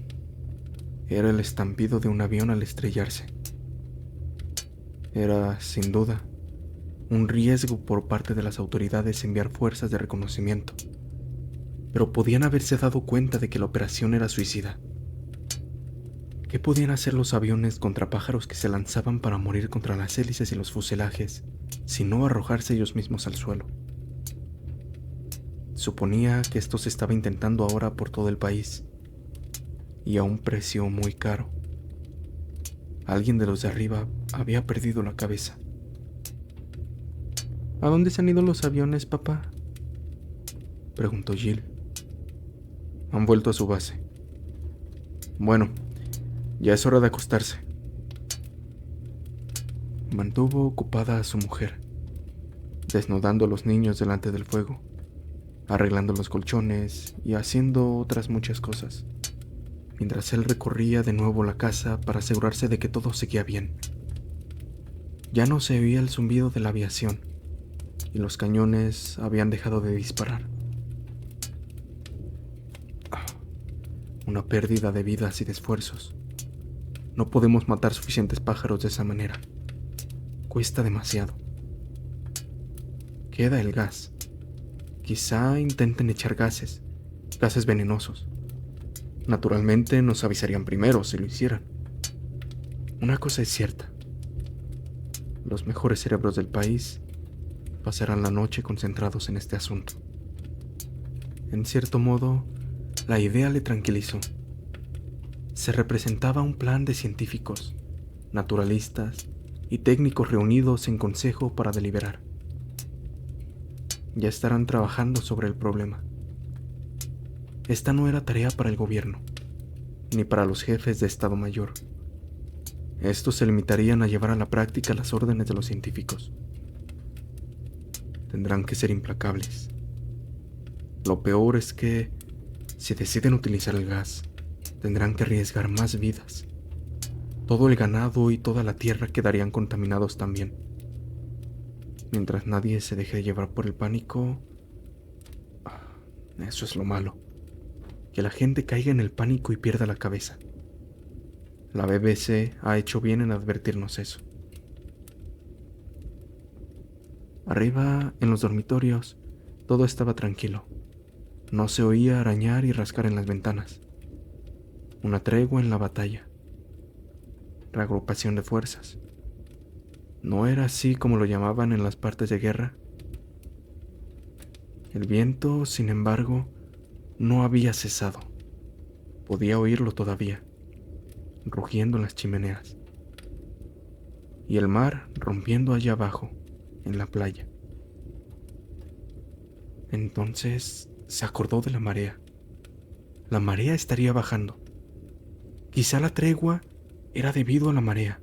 era el estampido de un avión al estrellarse. Era, sin duda, un riesgo por parte de las autoridades enviar fuerzas de reconocimiento, pero podían haberse dado cuenta de que la operación era suicida. ¿Qué podían hacer los aviones contra pájaros que se lanzaban para morir contra las hélices y los fuselajes, sino arrojarse ellos mismos al suelo? Suponía que esto se estaba intentando ahora por todo el país, y a un precio muy caro. Alguien de los de arriba había perdido la cabeza. ¿A dónde se han ido los aviones, papá?, preguntó Jill. Han vuelto a su base. Bueno, ya es hora de acostarse. Mantuvo ocupada a su mujer, desnudando a los niños delante del fuego, arreglando los colchones y haciendo otras muchas cosas, mientras él recorría de nuevo la casa para asegurarse de que todo seguía bien. Ya no se oía el zumbido de la aviación, y los cañones habían dejado de disparar. Una pérdida de vidas y de esfuerzos. No podemos matar suficientes pájaros de esa manera. Cuesta demasiado. Queda el gas. Quizá intenten echar gases venenosos. Naturalmente nos avisarían primero si lo hicieran. Una cosa es cierta. Los mejores cerebros del país pasarán la noche concentrados en este asunto. En cierto modo, la idea le tranquilizó. Se representaba un plan de científicos, naturalistas y técnicos reunidos en consejo para deliberar. Ya estarán trabajando sobre el problema. Esta no era tarea para el gobierno, ni para los jefes de Estado Mayor. Estos se limitarían a llevar a la práctica las órdenes de los científicos. Tendrán que ser implacables. Lo peor es que, si deciden utilizar el gas, tendrán que arriesgar más vidas. Todo el ganado y toda la tierra quedarían contaminados también. Mientras nadie se deje llevar por el pánico, eso es lo malo. Que la gente caiga en el pánico y pierda la cabeza. La BBC ha hecho bien en advertirnos eso. Arriba, en los dormitorios, todo estaba tranquilo. No se oía arañar y rascar en las ventanas. Una tregua en la batalla. Reagrupación de fuerzas. ¿No era así como lo llamaban en las partes de guerra? El viento, sin embargo, no había cesado. Podía oírlo todavía, rugiendo en las chimeneas. Y el mar rompiendo allá abajo, en la playa. Entonces se acordó de la marea. La marea estaría bajando. Quizá la tregua era debido a la marea.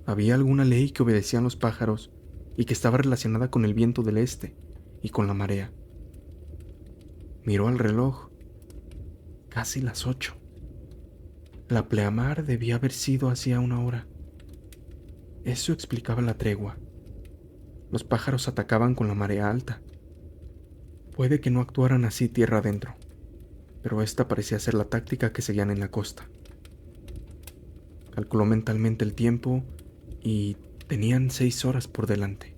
Había alguna ley que obedecían los pájaros y que estaba relacionada con el viento del este y con la marea. Miró al reloj. Casi las 8. La pleamar debía haber sido hacía una hora. Eso explicaba la tregua. Los pájaros atacaban con la marea alta. Puede que no actuaran así tierra adentro, pero esta parecía ser la táctica que seguían en la costa. Calculó mentalmente el tiempo y tenían 6 horas por delante.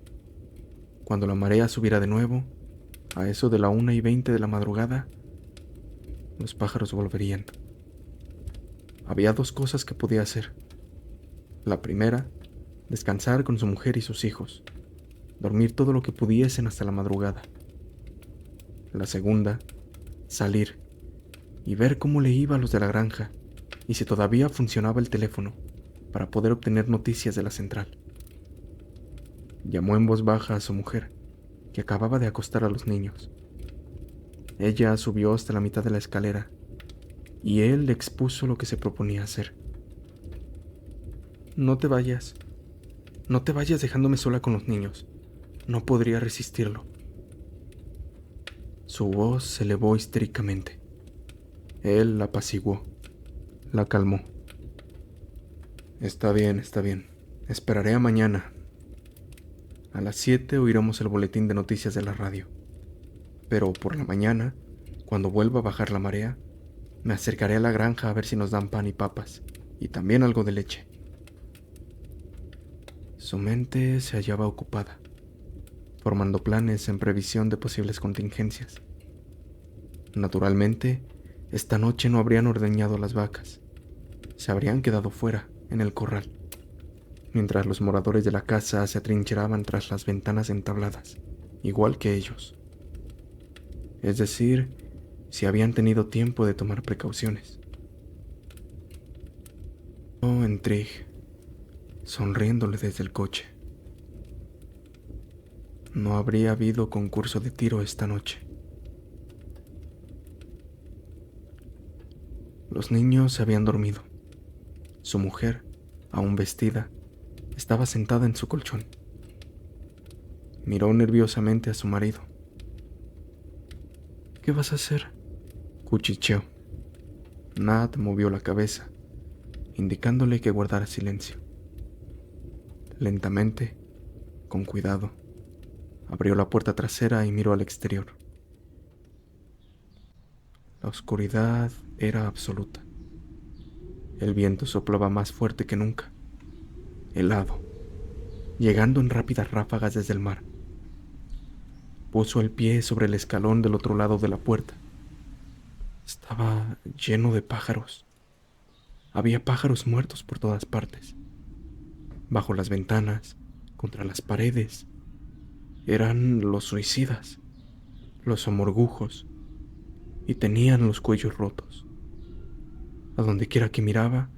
Cuando la marea subiera de nuevo, a eso de la 1:20 de la madrugada, los pájaros volverían. Había 2 cosas que podía hacer. La primera, descansar con su mujer y sus hijos, dormir todo lo que pudiesen hasta la madrugada. La segunda, salir y ver cómo le iba a los de la granja y si todavía funcionaba el teléfono para poder obtener noticias de la central. Llamó en voz baja a su mujer, que acababa de acostar a los niños. Ella subió hasta la mitad de la escalera y él le expuso lo que se proponía hacer. No te vayas dejándome sola con los niños. No podría resistirlo. Su voz se elevó histéricamente. Él la apaciguó, la calmó. Está bien. Esperaré a mañana. A las 7 oiremos el boletín de noticias de la radio. Pero por la mañana, cuando vuelva a bajar la marea, me acercaré a la granja a ver si nos dan pan y papas, y también algo de leche. Su mente se hallaba ocupada, formando planes en previsión de posibles contingencias. Naturalmente, esta noche no habrían ordeñado las vacas. Se habrían quedado fuera, en el corral, mientras los moradores de la casa se atrincheraban tras las ventanas entabladas, igual que ellos. Es decir, si habían tenido tiempo de tomar precauciones. Oh, en Trig, sonriéndole desde el coche. No habría habido concurso de tiro esta noche. Los niños se habían dormido. Su mujer, aún vestida, estaba sentada en su colchón. Miró nerviosamente a su marido. ¿Qué vas a hacer?, cuchicheó. Nat movió la cabeza, indicándole que guardara silencio. Lentamente, con cuidado, abrió la puerta trasera y miró al exterior. La oscuridad era absoluta. El viento soplaba más fuerte que nunca, helado, llegando en rápidas ráfagas desde el mar. Puso el pie sobre el escalón del otro lado de la puerta. Estaba lleno de pájaros. Había pájaros muertos por todas partes. Bajo las ventanas, contra las paredes. Eran los suicidas, los amorgujos, y tenían los cuellos rotos. A donde quiera que miraba,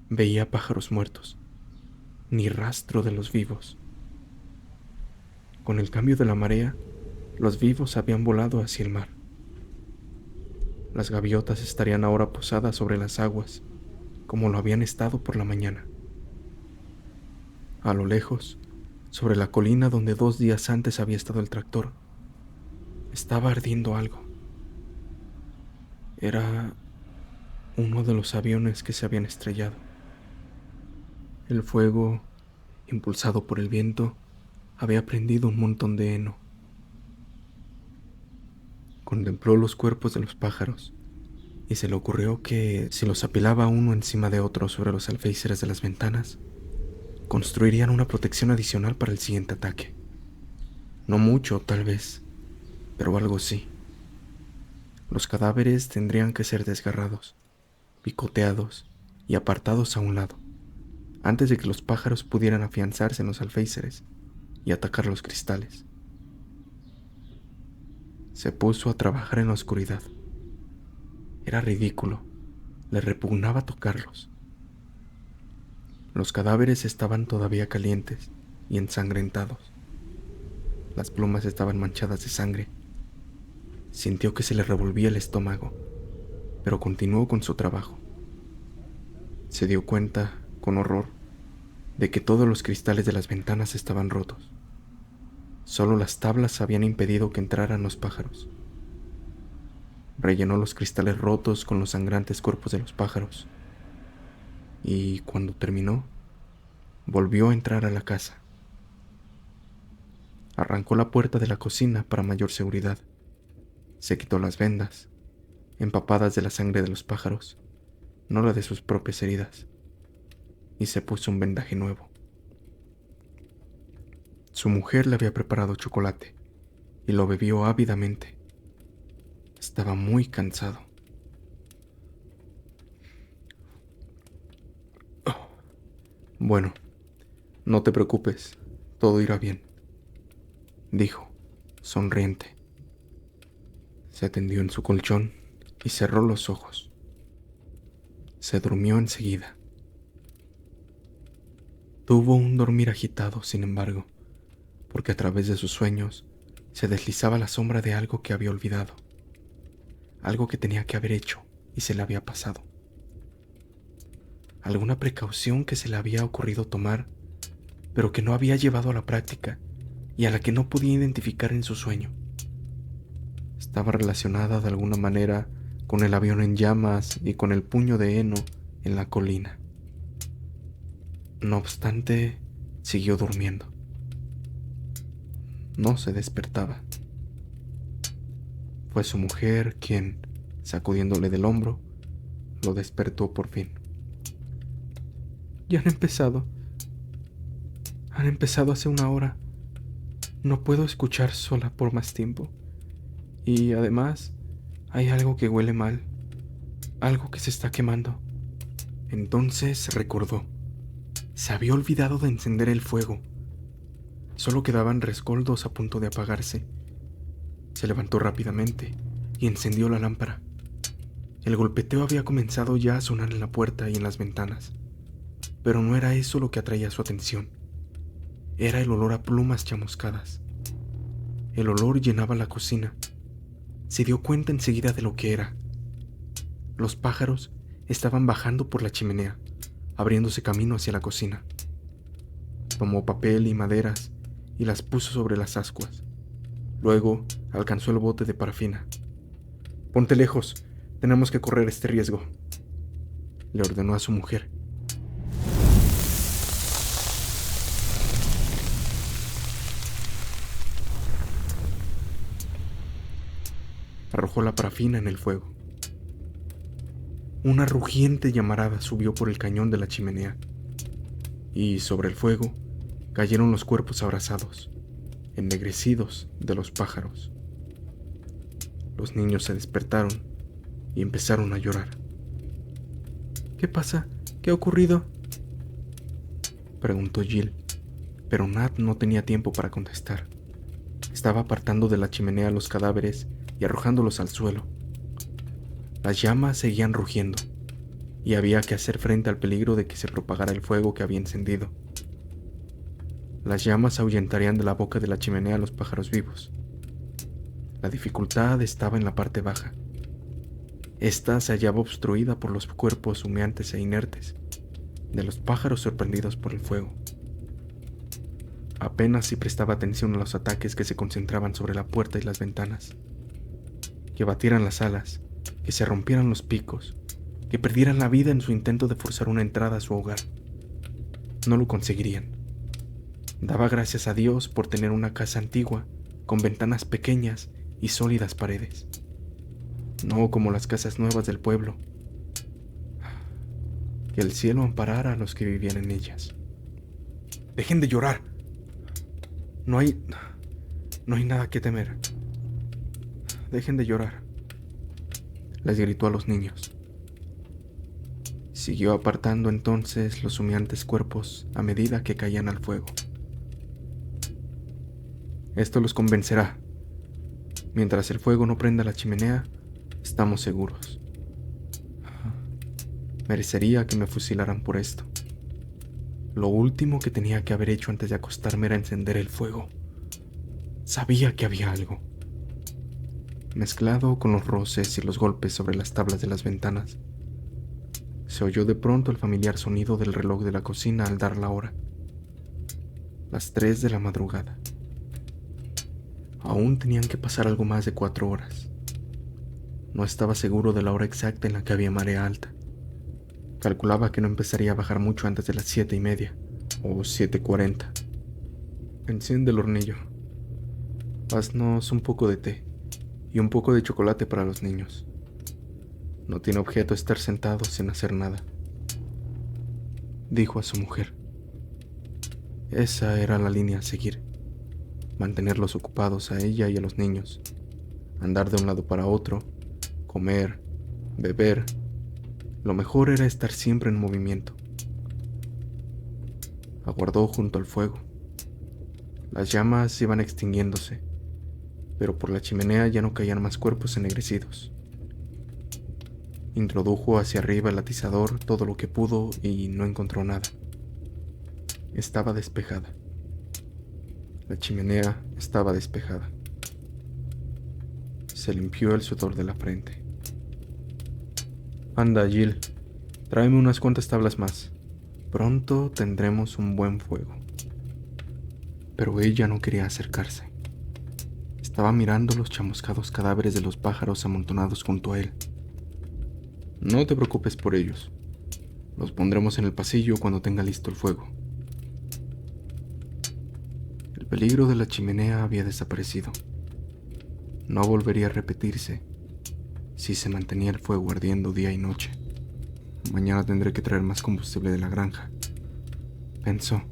veía pájaros muertos, ni rastro de los vivos. Con el cambio de la marea, los vivos habían volado hacia el mar. Las gaviotas estarían ahora posadas sobre las aguas, como lo habían estado por la mañana. A lo lejos, sobre la colina donde 2 días antes había estado el tractor, estaba ardiendo algo. Era uno de los aviones que se habían estrellado. El fuego, impulsado por el viento, había prendido un montón de heno. Contempló los cuerpos de los pájaros y se le ocurrió que si los apilaba uno encima de otro sobre los alféizares de las ventanas, construirían una protección adicional para el siguiente ataque. No mucho, tal vez, pero algo sí. Los cadáveres tendrían que ser desgarrados, picoteados y apartados a un lado, antes de que los pájaros pudieran afianzarse en los alféizares y atacar los cristales. Se puso a trabajar en la oscuridad. Era ridículo, le repugnaba tocarlos. Los cadáveres estaban todavía calientes y ensangrentados. Las plumas estaban manchadas de sangre. Sintió que se le revolvía el estómago, pero continuó con su trabajo. Se dio cuenta, con horror, de que todos los cristales de las ventanas estaban rotos. Solo las tablas habían impedido que entraran los pájaros. Rellenó los cristales rotos con los sangrantes cuerpos de los pájaros. Y cuando terminó, volvió a entrar a la casa. Arrancó la puerta de la cocina para mayor seguridad. Se quitó las vendas, empapadas de la sangre de los pájaros, no la de sus propias heridas, y se puso un vendaje nuevo. Su mujer le había preparado chocolate y lo bebió ávidamente. Estaba muy cansado. Bueno, no te preocupes, todo irá bien, dijo, sonriente. Se tendió en su colchón y cerró los ojos. Se durmió enseguida. Tuvo un dormir agitado, sin embargo, porque a través de sus sueños se deslizaba la sombra de algo que había olvidado, algo que tenía que haber hecho y se le había pasado. Alguna precaución que se le había ocurrido tomar, pero que no había llevado a la práctica y a la que no podía identificar en su sueño. Estaba relacionada de alguna manera con el avión en llamas y con el puño de heno en la colina. No obstante, siguió durmiendo. No se despertaba. Fue su mujer quien, sacudiéndole del hombro, lo despertó por fin. Ya han empezado. Han empezado hace 1 hora. No puedo escuchar sola por más tiempo. Y además, hay algo que huele mal. Algo que se está quemando. Entonces recordó. Se había olvidado de encender el fuego. Solo quedaban rescoldos a punto de apagarse. Se levantó rápidamente y encendió la lámpara. El golpeteo había comenzado ya a sonar en la puerta y en las ventanas. Pero no era eso lo que atraía su atención. Era el olor a plumas chamuscadas. El olor llenaba la cocina. Se dio cuenta enseguida de lo que era. Los pájaros estaban bajando por la chimenea, abriéndose camino hacia la cocina. Tomó papel y maderas y las puso sobre las ascuas. Luego alcanzó el bote de parafina. «Ponte lejos, tenemos que correr este riesgo», le ordenó a su mujer. Arrojó la parafina en el fuego. Una rugiente llamarada subió por el cañón de la chimenea, y sobre el fuego cayeron los cuerpos abrasados, ennegrecidos de los pájaros. Los niños se despertaron y empezaron a llorar. «¿Qué pasa? ¿Qué ha ocurrido?», preguntó Jill, pero Nat no tenía tiempo para contestar. Estaba apartando de la chimenea los cadáveres y arrojándolos al suelo. Las llamas seguían rugiendo, y había que hacer frente al peligro de que se propagara el fuego que había encendido. Las llamas ahuyentarían de la boca de la chimenea a los pájaros vivos. La dificultad estaba en la parte baja. Esta se hallaba obstruida por los cuerpos humeantes e inertes de los pájaros sorprendidos por el fuego. Apenas si prestaba atención a los ataques que se concentraban sobre la puerta y las ventanas. Que batieran las alas, que se rompieran los picos, que perdieran la vida en su intento de forzar una entrada a su hogar. No lo conseguirían. Daba gracias a Dios por tener una casa antigua, con ventanas pequeñas y sólidas paredes. No como las casas nuevas del pueblo. Que el cielo amparara a los que vivían en ellas. ¡Dejen de llorar! No hay nada que temer. Dejen de llorar, les gritó a los niños. Siguió apartando entonces los humeantes cuerpos a medida que caían al fuego. Esto los convencerá. Mientras el fuego no prenda la chimenea, estamos seguros. Merecería que me fusilaran por esto. Lo último que tenía que haber hecho antes de acostarme era encender el fuego. Sabía que había algo. Mezclado con los roces y los golpes sobre las tablas de las ventanas, se oyó de pronto el familiar sonido del reloj de la cocina al dar la hora. Las 3 de la madrugada. Aún tenían que pasar algo más de 4 horas. No estaba seguro de la hora exacta en la que había marea alta. Calculaba que no empezaría a bajar mucho antes de las 7:30 o 7:40. Enciende el hornillo. Haznos un poco de té y un poco de chocolate para los niños. No tiene objeto estar sentados sin hacer nada, dijo a su mujer. Esa era la línea a seguir: mantenerlos ocupados a ella y a los niños, andar de un lado para otro, comer, beber. Lo mejor era estar siempre en movimiento. Aguardó junto al fuego. Las llamas iban extinguiéndose, pero por la chimenea ya no caían más cuerpos ennegrecidos. Introdujo hacia arriba el atizador todo lo que pudo y no encontró nada. Estaba despejada. La chimenea estaba despejada. Se limpió el sudor de la frente. Anda, Jill, tráeme unas cuantas tablas más. Pronto tendremos un buen fuego. Pero ella no quería acercarse. Estaba mirando los chamuscados cadáveres de los pájaros amontonados junto a él. No te preocupes por ellos. Los pondremos en el pasillo cuando tenga listo el fuego. El peligro de la chimenea había desaparecido. No volvería a repetirse si se mantenía el fuego ardiendo día y noche. Mañana tendré que traer más combustible de la granja, pensó.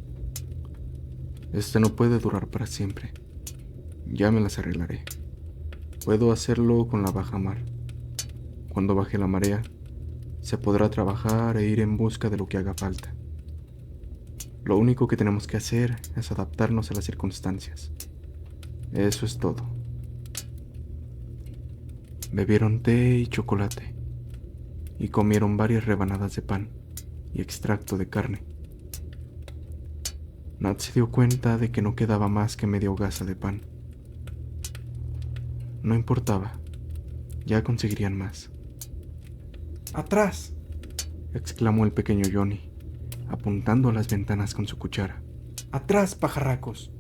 Este no puede durar para siempre. Ya me las arreglaré. Puedo hacerlo con la bajamar. Cuando baje la marea, se podrá trabajar e ir en busca de lo que haga falta. Lo único que tenemos que hacer es adaptarnos a las circunstancias. Eso es todo. Bebieron té y chocolate, y comieron varias rebanadas de pan y extracto de carne. Nat se dio cuenta de que no quedaba más que media hogaza de pan. No importaba, ya conseguirían más. ¡Atrás!, exclamó el pequeño Johnny, apuntando a las ventanas con su cuchara. ¡Atrás, pajarracos!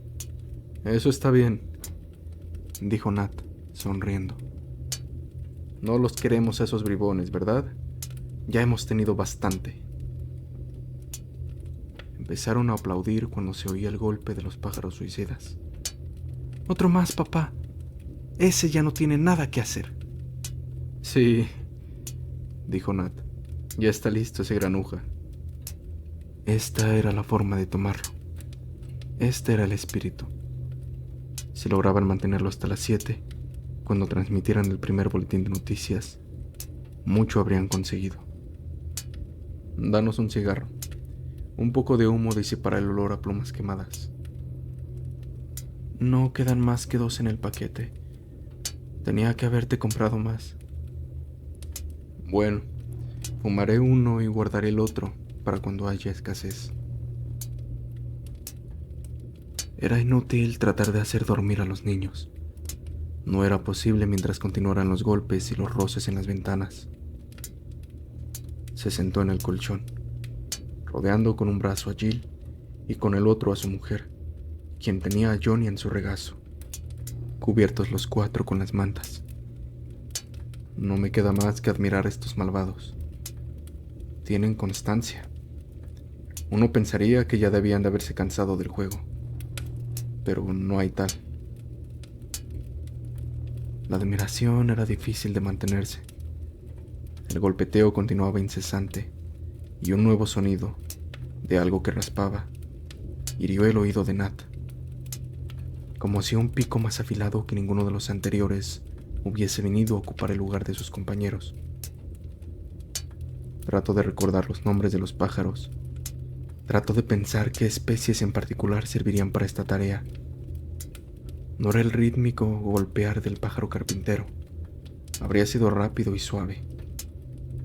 Eso está bien, dijo Nat, sonriendo. No los queremos a esos bribones, ¿verdad? Ya hemos tenido bastante. Empezaron a aplaudir cuando se oía el golpe de los pájaros suicidas. Otro más, papá. Ese ya no tiene nada que hacer. Sí, dijo Nat. Ya está listo ese granuja. Esta era la forma de tomarlo. Este era el espíritu. Si lograban mantenerlo hasta las 7, cuando transmitieran el primer boletín de noticias, mucho habrían conseguido. Danos un cigarro. Un poco de humo disipará el olor a plumas quemadas. No quedan más que 2 en el paquete. Tenía que haberte comprado más. Bueno, fumaré uno y guardaré el otro para cuando haya escasez. Era inútil tratar de hacer dormir a los niños. No era posible mientras continuaran los golpes y los roces en las ventanas. Se sentó en el colchón, rodeando con un brazo a Jill y con el otro a su mujer, quien tenía a Johnny en su regazo, cubiertos los cuatro con las mantas. No me queda más que admirar a estos malvados. Tienen constancia. Uno pensaría que ya debían de haberse cansado del juego, pero no hay tal. La admiración era difícil de mantenerse. El golpeteo continuaba incesante y un nuevo sonido, de algo que raspaba, hirió el oído de Nat, como si un pico más afilado que ninguno de los anteriores hubiese venido a ocupar el lugar de sus compañeros. Trato de recordar los nombres de los pájaros. Trato de pensar qué especies en particular servirían para esta tarea. No era el rítmico golpear del pájaro carpintero. Habría sido rápido y suave.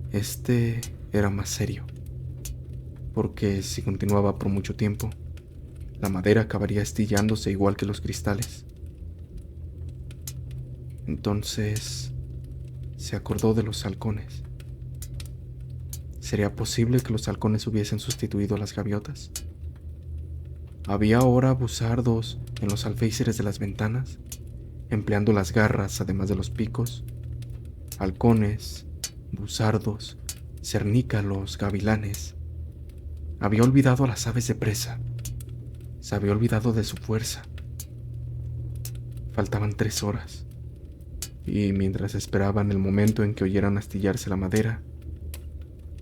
Este era más serio, porque si continuaba por mucho tiempo, la madera acabaría astillándose igual que los cristales. Entonces, se acordó de los halcones. ¿Sería posible que los halcones hubiesen sustituido a las gaviotas? ¿Había ahora buzardos en los alféizares de las ventanas, empleando las garras además de los picos? Halcones, buzardos, cernícalos, gavilanes. Había olvidado a las aves de presa. Se había olvidado de su fuerza. Faltaban 3 horas, y mientras esperaban el momento en que oyeran astillarse la madera,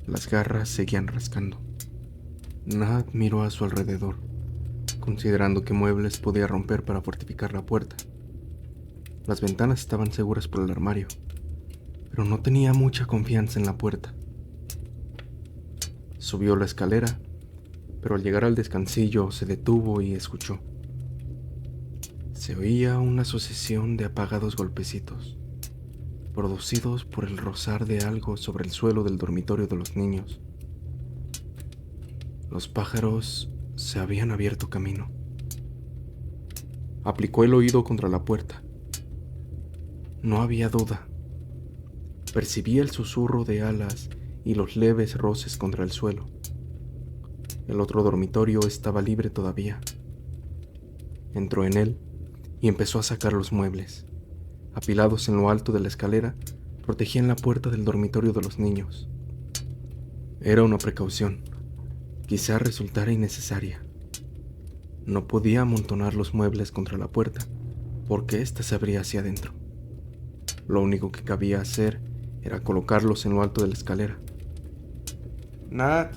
las garras seguían rascando. Nat miró a su alrededor, considerando qué muebles podía romper para fortificar la puerta. Las ventanas estaban seguras por el armario, pero no tenía mucha confianza en la puerta. Subió la escalera, pero al llegar al descansillo se detuvo y escuchó. Se oía una sucesión de apagados golpecitos, producidos por el rozar de algo sobre el suelo del dormitorio de los niños. Los pájaros se habían abierto camino. Aplicó el oído contra la puerta. No había duda. Percibía el susurro de alas y los leves roces contra el suelo. El otro dormitorio estaba libre todavía. Entró en él y empezó a sacar los muebles. Apilados en lo alto de la escalera, protegían la puerta del dormitorio de los niños. Era una precaución. Quizá resultara innecesaria. No podía amontonar los muebles contra la puerta, porque ésta se abría hacia adentro. Lo único que cabía hacer era colocarlos en lo alto de la escalera. «Nat,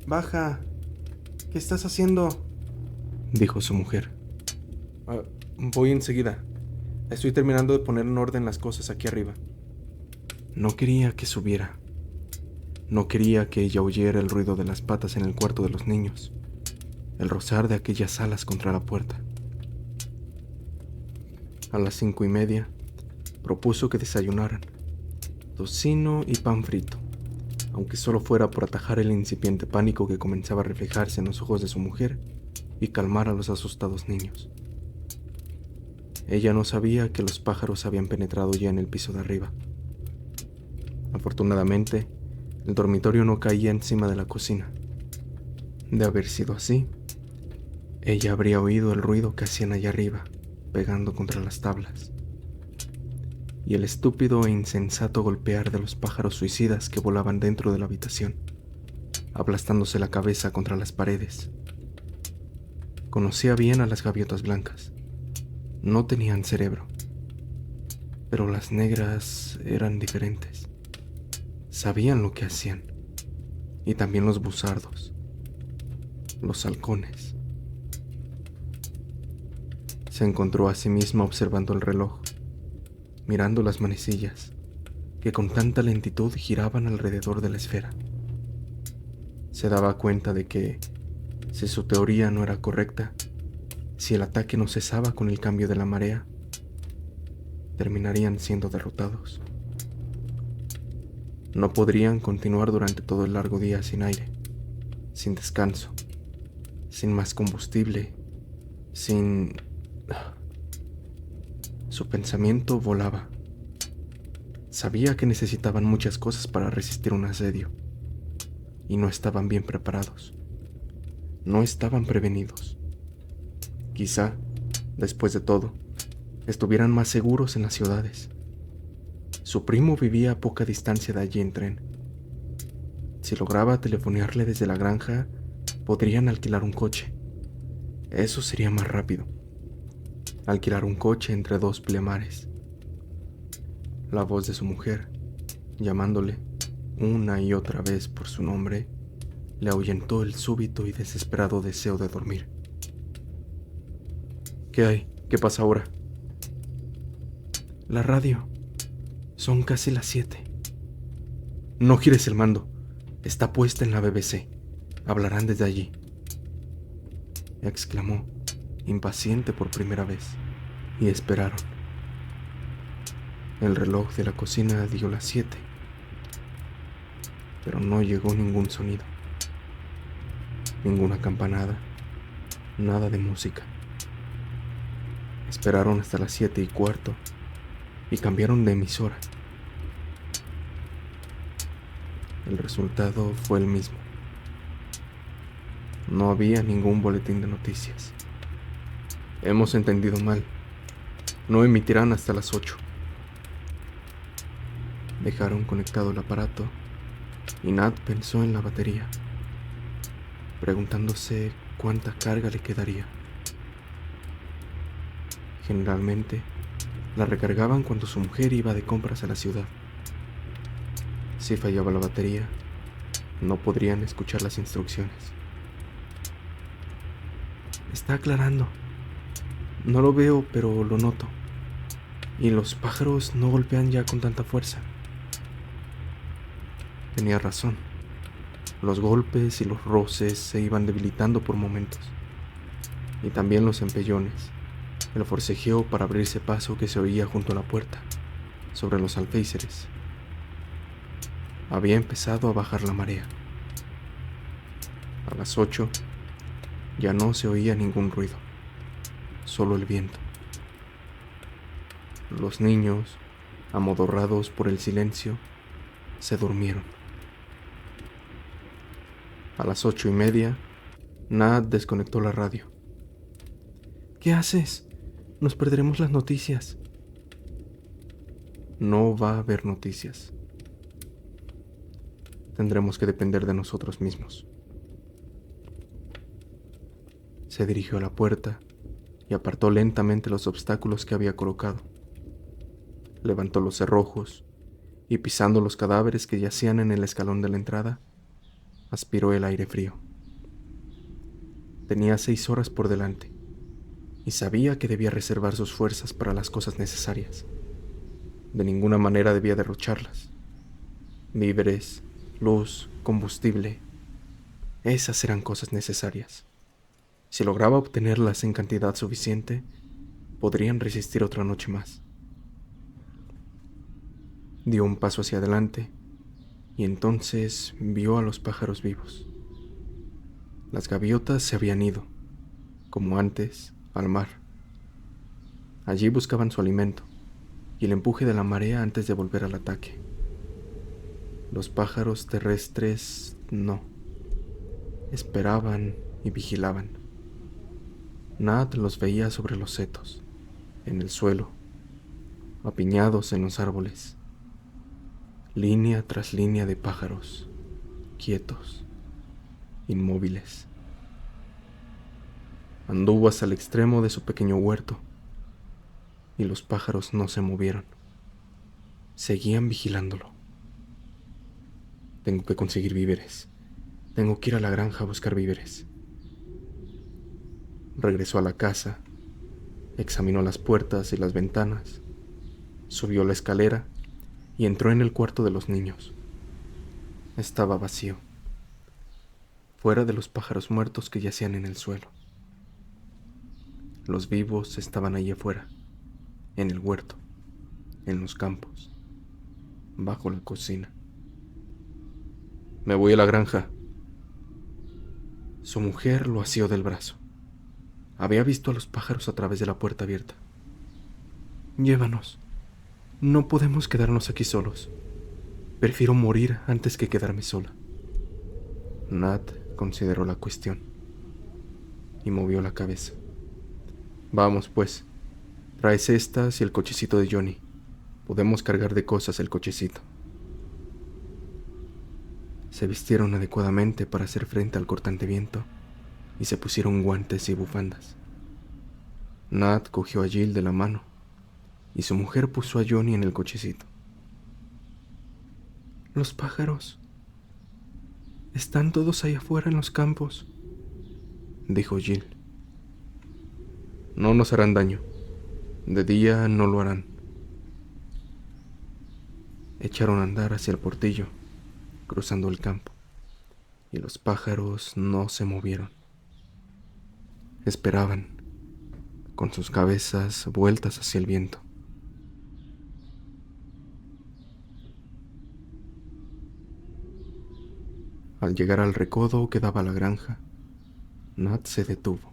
baja. ¿Qué estás haciendo?», dijo su mujer. «Voy enseguida. Estoy terminando de poner en orden las cosas aquí arriba». No quería que subiera. No quería que ella oyera el ruido de las patas en el cuarto de los niños, el rozar de aquellas alas contra la puerta. A las 5:30, propuso que desayunaran tocino y pan frito, aunque solo fuera por atajar el incipiente pánico que comenzaba a reflejarse en los ojos de su mujer y calmar a los asustados niños. Ella no sabía que los pájaros habían penetrado ya en el piso de arriba. Afortunadamente, el dormitorio no caía encima de la cocina. De haber sido así, ella habría oído el ruido que hacían allá arriba, pegando contra las tablas, y el estúpido e insensato golpear de los pájaros suicidas que volaban dentro de la habitación, aplastándose la cabeza contra las paredes. Conocía bien a las gaviotas blancas. No tenían cerebro, pero las negras eran diferentes. Sabían lo que hacían, y también los buzardos, los halcones. Se encontró a sí misma observando el reloj, mirando las manecillas, que con tanta lentitud giraban alrededor de la esfera. Se daba cuenta de que, si su teoría no era correcta, si el ataque no cesaba con el cambio de la marea, terminarían siendo derrotados. No podrían continuar durante todo el largo día sin aire, sin descanso, sin más combustible, sin... Su pensamiento volaba. Sabía que necesitaban muchas cosas para resistir un asedio, y no estaban bien preparados. No estaban prevenidos. Quizá, después de todo, estuvieran más seguros en las ciudades. Su primo vivía a poca distancia de allí en tren. Si lograba telefonearle desde la granja, podrían alquilar un coche. Eso sería más rápido. Alquilar un coche entre dos plemares. La voz de su mujer, llamándole una y otra vez por su nombre, le ahuyentó el súbito y desesperado deseo de dormir. ¿Qué hay? ¿Qué pasa ahora? La radio. Son casi las 7. No gires el mando. Está puesta en la BBC. Hablarán desde allí. Exclamó, impaciente por primera vez, y esperaron. El reloj de la cocina dio las 7, pero no llegó ningún sonido. Ninguna campanada, nada de música. Esperaron hasta las 7:15 y cambiaron de emisora. El resultado fue el mismo. No había ningún boletín de noticias. Hemos entendido mal. No emitirán hasta las 8. Dejaron conectado el aparato y Nat pensó en la batería, preguntándose cuánta carga le quedaría. Generalmente, la recargaban cuando su mujer iba de compras a la ciudad. Si fallaba la batería, no podrían escuchar las instrucciones. Está aclarando. No lo veo, pero lo noto. Y los pájaros no golpean ya con tanta fuerza. Tenía razón. Los golpes y los roces se iban debilitando por momentos. Y también los empellones, el forcejeo para abrirse paso que se oía junto a la puerta, sobre los alféizares. Había empezado a bajar la marea. A las 8 ya no se oía ningún ruido, solo el viento. Los niños, amodorrados por el silencio, se durmieron. A las 8:30, Nat desconectó la radio. ¿Qué haces? Nos perderemos las noticias. No va a haber noticias. Tendremos que depender de nosotros mismos. Se dirigió a la puerta y apartó lentamente los obstáculos que había colocado. Levantó los cerrojos y, pisando los cadáveres que yacían en el escalón de la entrada, aspiró el aire frío. Tenía 6 horas por delante y sabía que debía reservar sus fuerzas para las cosas necesarias. De ninguna manera debía derrocharlas. Víveres, luz, combustible, esas eran cosas necesarias. Si lograba obtenerlas en cantidad suficiente, podrían resistir otra noche más. Dio un paso hacia adelante y entonces vio a los pájaros vivos. Las gaviotas se habían ido, como antes, al mar. Allí buscaban su alimento y el empuje de la marea antes de volver al ataque. Los pájaros terrestres no. Esperaban y vigilaban. Nat los veía sobre los setos, en el suelo, apiñados en los árboles. Línea tras línea de pájaros, quietos, inmóviles. Anduvo hasta el extremo de su pequeño huerto, y los pájaros no se movieron. Seguían vigilándolo. Tengo que conseguir víveres. Tengo que ir a la granja a buscar víveres. Regresó a la casa, examinó las puertas y las ventanas, subió la escalera y entró en el cuarto de los niños. Estaba vacío, fuera de los pájaros muertos que yacían en el suelo. Los vivos estaban allí afuera, en el huerto, en los campos, bajo la cocina. Me voy a la granja. Su mujer lo asió del brazo. Había visto a los pájaros a través de la puerta abierta. Llévanos. No podemos quedarnos aquí solos. Prefiero morir antes que quedarme sola. Nat consideró la cuestión y movió la cabeza. Vamos, pues. Traes estas y el cochecito de Johnny. Podemos cargar de cosas el cochecito. Se vistieron adecuadamente para hacer frente al cortante viento y se pusieron guantes y bufandas. Nat cogió a Jill de la mano y su mujer puso a Johnny en el cochecito. Los pájaros. Están todos ahí afuera en los campos, dijo Jill. No nos harán daño. De día no lo harán. Echaron a andar hacia el portillo, cruzando el campo, y los pájaros no se movieron. Esperaban, con sus cabezas vueltas hacia el viento. Al llegar al recodo que daba a la granja, Nat se detuvo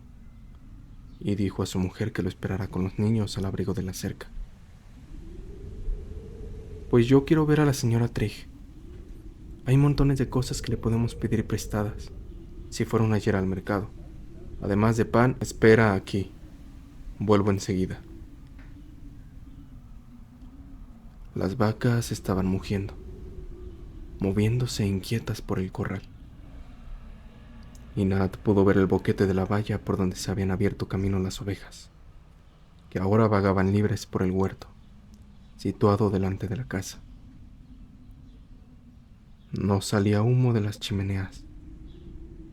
y dijo a su mujer que lo esperara con los niños al abrigo de la cerca. Pues yo quiero ver a la señora Trigg. Hay montones de cosas que le podemos pedir prestadas, si fueron ayer al mercado. Además de pan, espera aquí. Vuelvo enseguida. Las vacas estaban mugiendo, moviéndose inquietas por el corral. Y Nat pudo ver el boquete de la valla por donde se habían abierto camino las ovejas, que ahora vagaban libres por el huerto, situado delante de la casa. No salía humo de las chimeneas.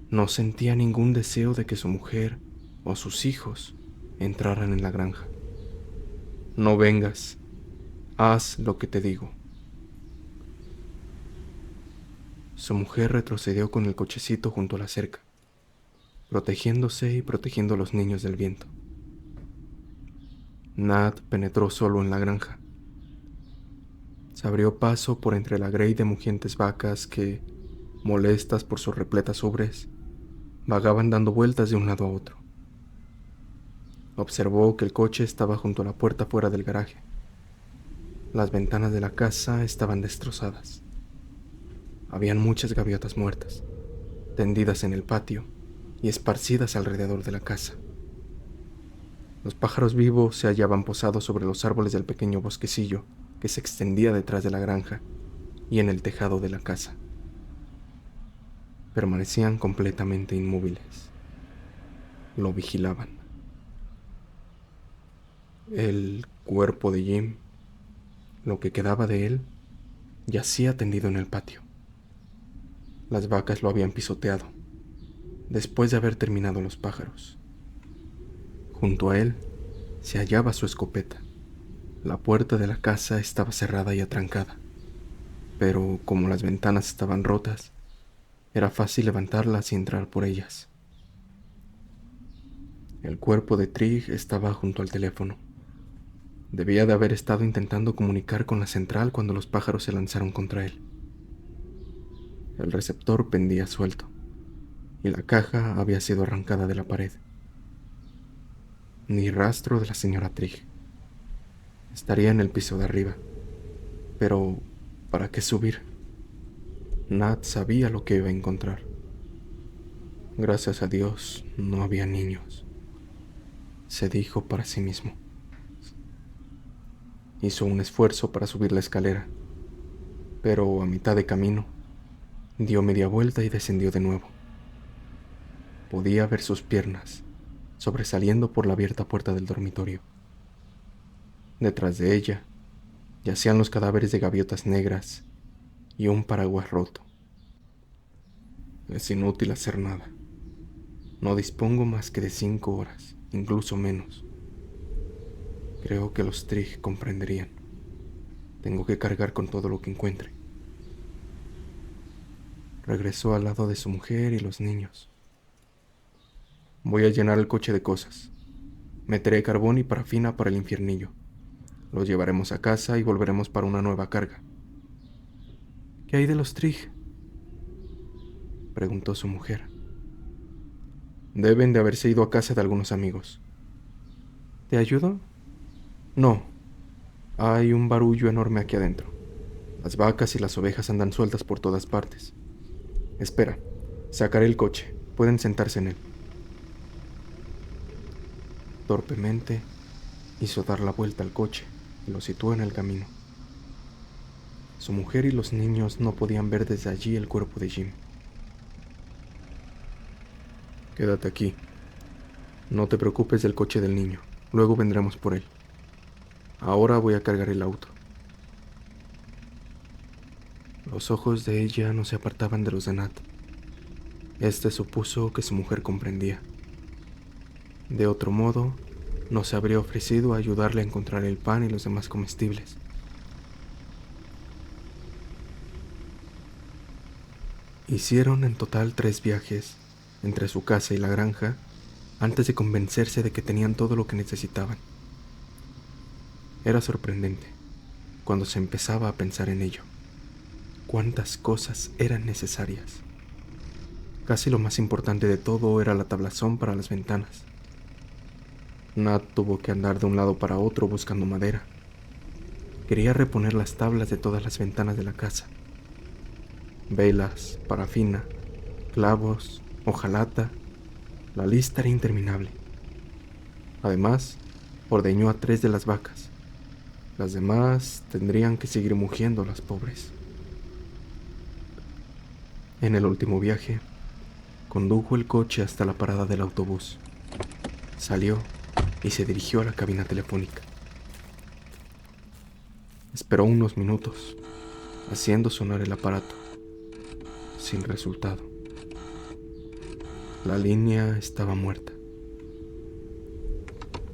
No sentía ningún deseo de que su mujer o sus hijos entraran en la granja. No vengas, haz lo que te digo. Su mujer retrocedió con el cochecito junto a la cerca, protegiéndose y protegiendo a los niños del viento. Nat penetró solo en la granja. Se abrió paso por entre la grey de mugientes vacas que, molestas por sus repletas ubres, vagaban dando vueltas de un lado a otro. Observó que el coche estaba junto a la puerta fuera del garaje. Las ventanas de la casa estaban destrozadas. Habían muchas gaviotas muertas, tendidas en el patio y esparcidas alrededor de la casa. Los pájaros vivos se hallaban posados sobre los árboles del pequeño bosquecillo que se extendía detrás de la granja y en el tejado de la casa. Permanecían completamente inmóviles. Lo vigilaban. El cuerpo de Jim, lo que quedaba de él, yacía tendido en el patio. Las vacas lo habían pisoteado, después de haber terminado los pájaros. Junto a él se hallaba su escopeta. La puerta de la casa estaba cerrada y atrancada, pero como las ventanas estaban rotas, era fácil levantarlas y entrar por ellas. El cuerpo de Trigg estaba junto al teléfono. Debía de haber estado intentando comunicar con la central cuando los pájaros se lanzaron contra él. El receptor pendía suelto, y la caja había sido arrancada de la pared. Ni rastro de la señora Trigg. Estaría en el piso de arriba. Pero, ¿para qué subir? Nat sabía lo que iba a encontrar. Gracias a Dios, no había niños, se dijo para sí mismo. Hizo un esfuerzo para subir la escalera, pero a mitad de camino, dio media vuelta y descendió de nuevo. Podía ver sus piernas sobresaliendo por la abierta puerta del dormitorio. Detrás de ella yacían los cadáveres de gaviotas negras y un paraguas roto. Es inútil hacer nada. No dispongo más que de 5 horas, incluso menos. Creo que los Trigg comprenderían. Tengo que cargar con todo lo que encuentre. Regresó al lado de su mujer y los niños. Voy a llenar el coche de cosas. Meteré carbón y parafina para el infiernillo. Los llevaremos a casa y volveremos para una nueva carga. ¿Qué hay de los Trigg?, preguntó su mujer. Deben de haberse ido a casa de algunos amigos. ¿Te ayudo? No. Hay un barullo enorme aquí adentro. Las vacas y las ovejas andan sueltas por todas partes. Espera, Sacaré el coche. Pueden sentarse en él. Torpemente hizo dar la vuelta al coche y lo situó en el camino. Su mujer y los niños no podían ver desde allí el cuerpo de Jim. Quédate aquí. No te preocupes del coche del niño. Luego vendremos por él. Ahora voy a cargar el auto. Los ojos de ella no se apartaban de los de Nat. Este supuso que su mujer comprendía. De otro modo, no se habría ofrecido a ayudarle a encontrar el pan y los demás comestibles. Hicieron en total 3 viajes entre su casa y la granja antes de convencerse de que tenían todo lo que necesitaban. Era sorprendente cuando se empezaba a pensar en ello. Cuántas cosas eran necesarias. Casi lo más importante de todo era la tablazón para las ventanas. Nat tuvo que andar de un lado para otro buscando madera. Quería reponer las tablas de todas las ventanas de la casa. Velas, parafina, clavos, hojalata. La lista era interminable. Además, ordeñó a 3 de las vacas. Las demás tendrían que seguir mugiendo, las pobres. En el último viaje, condujo el coche hasta la parada del autobús. Salió y se dirigió a la cabina telefónica. Esperó unos minutos, haciendo sonar el aparato, sin resultado. La línea estaba muerta.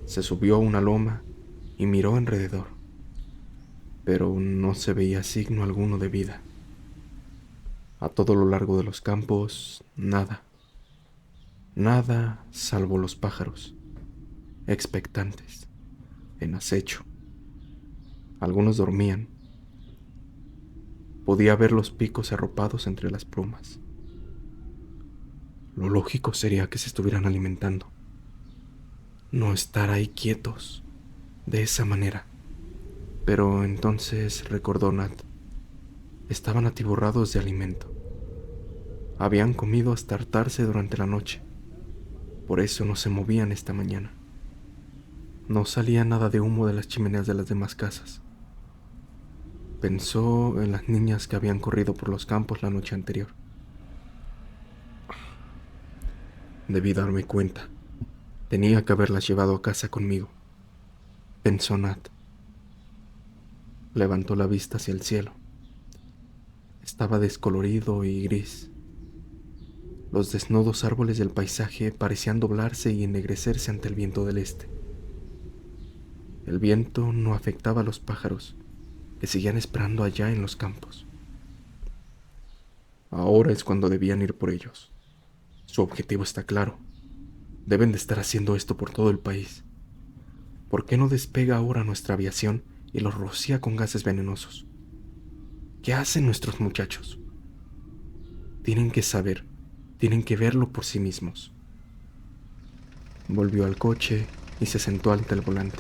Se subió a una loma y miró alrededor, pero no se veía signo alguno de vida. A todo lo largo de los campos, nada. Nada salvo los pájaros, expectantes, en acecho. Algunos dormían. Podía ver los picos arropados entre las plumas. Lo lógico sería que se estuvieran alimentando. No estar ahí quietos, de esa manera. Pero entonces recordó Nat. Estaban atiborrados de alimento. Habían comido hasta hartarse durante la noche. Por eso no se movían esta mañana. No salía nada de humo de las chimeneas de las demás casas. Pensó en las niñas que habían corrido por los campos la noche anterior. Debí darme cuenta. Tenía que haberlas llevado a casa conmigo, pensó Nat. Levantó la vista hacia el cielo. Estaba descolorido y gris. Los desnudos árboles del paisaje parecían doblarse y ennegrecerse ante el viento del este. El viento no afectaba a los pájaros, que seguían esperando allá en los campos. Ahora es cuando debían ir por ellos. Su objetivo está claro. Deben de estar haciendo esto por todo el país. ¿Por qué no despega ahora nuestra aviación y los rocía con gases venenosos? ¿Qué hacen nuestros muchachos? Tienen que saber, tienen que verlo por sí mismos. Volvió al coche y se sentó ante el volante.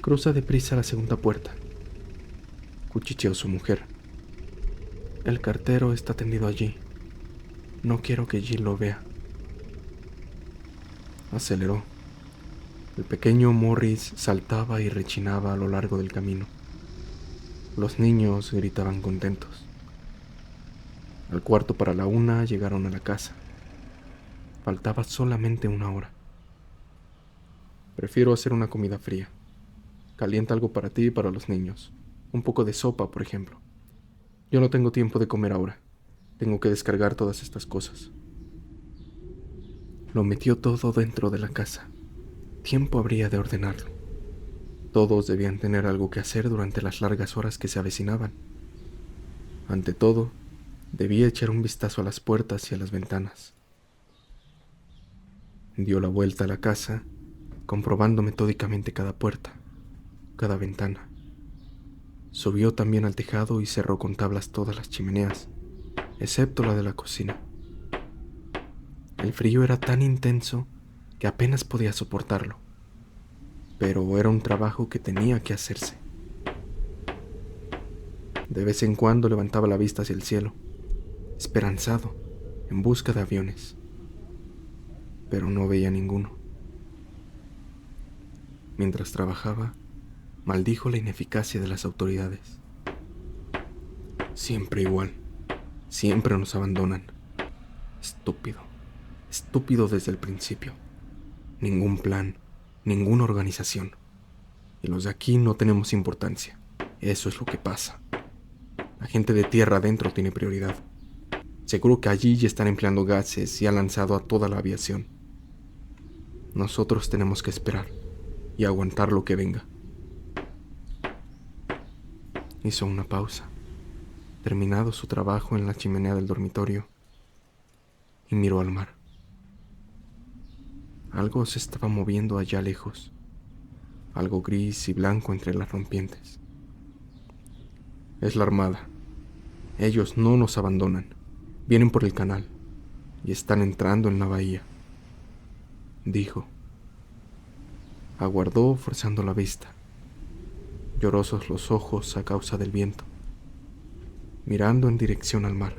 Cruza deprisa la segunda puerta. Cuchicheó su mujer. El cartero está tendido allí. No quiero que Jill lo vea. Aceleró. El pequeño Morris saltaba y rechinaba a lo largo del camino. Los niños gritaban contentos. Al 1:45 llegaron a la casa. Faltaba solamente 1 hora. Prefiero hacer una comida fría. Calienta algo para ti y para los niños. Un poco de sopa, por ejemplo. Yo no tengo tiempo de comer ahora. Tengo que descargar todas estas cosas. Lo metió todo dentro de la casa. Tiempo habría de ordenarlo. Todos debían tener algo que hacer durante las largas horas que se avecinaban. Ante todo, debía echar un vistazo a las puertas y a las ventanas. Dio la vuelta a la casa, comprobando metódicamente cada puerta, cada ventana. Subió también al tejado y cerró con tablas todas las chimeneas, excepto la de la cocina. El frío era tan intenso que apenas podía soportarlo, pero era un trabajo que tenía que hacerse. De vez en cuando levantaba la vista hacia el cielo, esperanzado, en busca de aviones, pero no veía ninguno. Mientras trabajaba, maldijo la ineficacia de las autoridades. Siempre igual, siempre nos abandonan. Estúpido, estúpido desde el principio. Ningún plan, ninguna organización. Y los de aquí no tenemos importancia. Eso es lo que pasa. La gente de tierra adentro tiene prioridad. Seguro que allí ya están empleando gases y ha lanzado a toda la aviación. Nosotros tenemos que esperar y aguantar lo que venga. Hizo una pausa, terminado su trabajo en la chimenea del dormitorio, y miró al mar. Algo se estaba moviendo allá lejos, algo gris y blanco entre las rompientes. Es la armada. Ellos no nos abandonan. Vienen por el canal y están entrando en la bahía, dijo. Aguardó forzando la vista, llorosos los ojos a causa del viento, mirando en dirección al mar.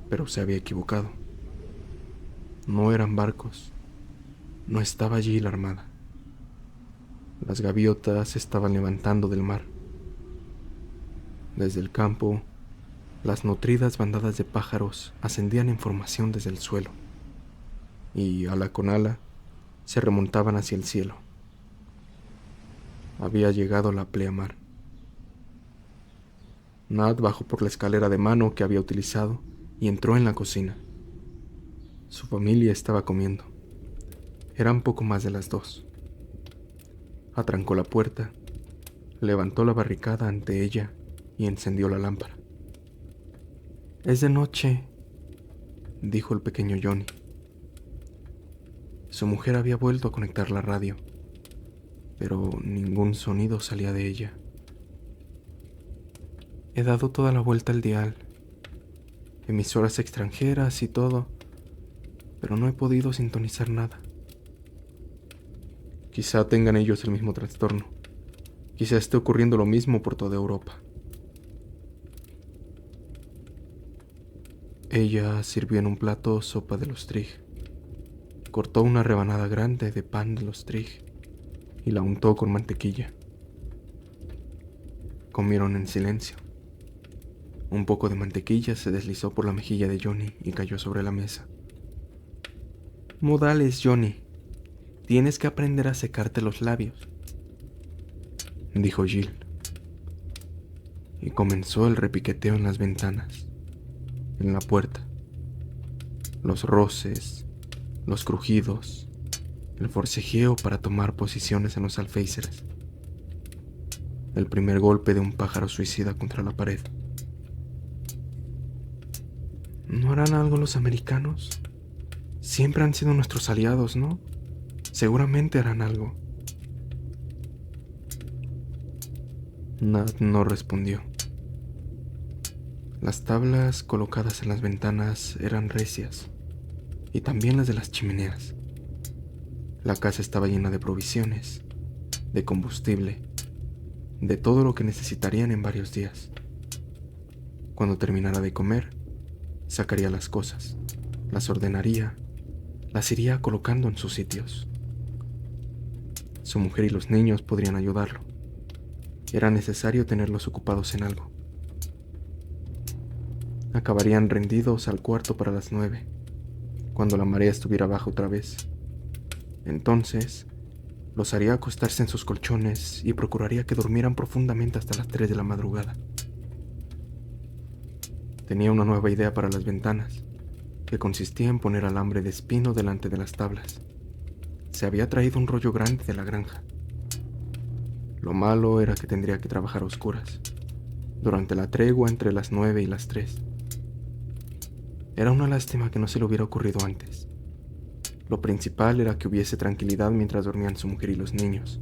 Pero se había equivocado. No eran barcos, no estaba allí la armada. Las gaviotas se estaban levantando del mar. Desde el campo, las nutridas bandadas de pájaros ascendían en formación desde el suelo y, ala con ala, se remontaban hacia el cielo. Había llegado la pleamar. Nat bajó por la escalera de mano que había utilizado y entró en la cocina. Su familia estaba comiendo. Eran poco más de las 2. Atrancó la puerta, levantó la barricada ante ella y encendió la lámpara. «Es de noche», dijo el pequeño Johnny. Su mujer había vuelto a conectar la radio, pero ningún sonido salía de ella. «He dado toda la vuelta al dial, emisoras extranjeras y todo, pero no he podido sintonizar nada». Quizá tengan ellos el mismo trastorno. Quizá esté ocurriendo lo mismo por toda Europa. Ella sirvió en un plato sopa de lostrig. Cortó una rebanada grande de pan de lostrig y la untó con mantequilla. Comieron en silencio. Un poco de mantequilla se deslizó por la mejilla de Johnny y cayó sobre la mesa. «Modales, Johnny. Tienes que aprender a secarte los labios», dijo Jill. Y comenzó el repiqueteo en las ventanas, en la puerta. Los roces, los crujidos, el forcejeo para tomar posiciones en los alféizares. El primer golpe de un pájaro suicida contra la pared. ¿No harán algo los americanos? Siempre han sido nuestros aliados, ¿no? Seguramente harán algo. Nat no respondió. Las tablas colocadas en las ventanas eran recias, y también las de las chimeneas. La casa estaba llena de provisiones, de combustible, de todo lo que necesitarían en varios días. Cuando terminara de comer, sacaría las cosas, las ordenaría, las iría colocando en sus sitios. Su mujer y los niños podrían ayudarlo. Era necesario tenerlos ocupados en algo. Acabarían rendidos al cuarto para las 9, cuando la marea estuviera baja otra vez. Entonces, los haría acostarse en sus colchones y procuraría que durmieran profundamente hasta las 3 de la madrugada. Tenía una nueva idea para las ventanas, que consistía en poner alambre de espino delante de las tablas. Se había traído un rollo grande de la granja. Lo malo era que tendría que trabajar a oscuras, durante la tregua entre las 9 y las 3. Era una lástima que no se le hubiera ocurrido antes. Lo principal era que hubiese tranquilidad mientras dormían su mujer y los niños.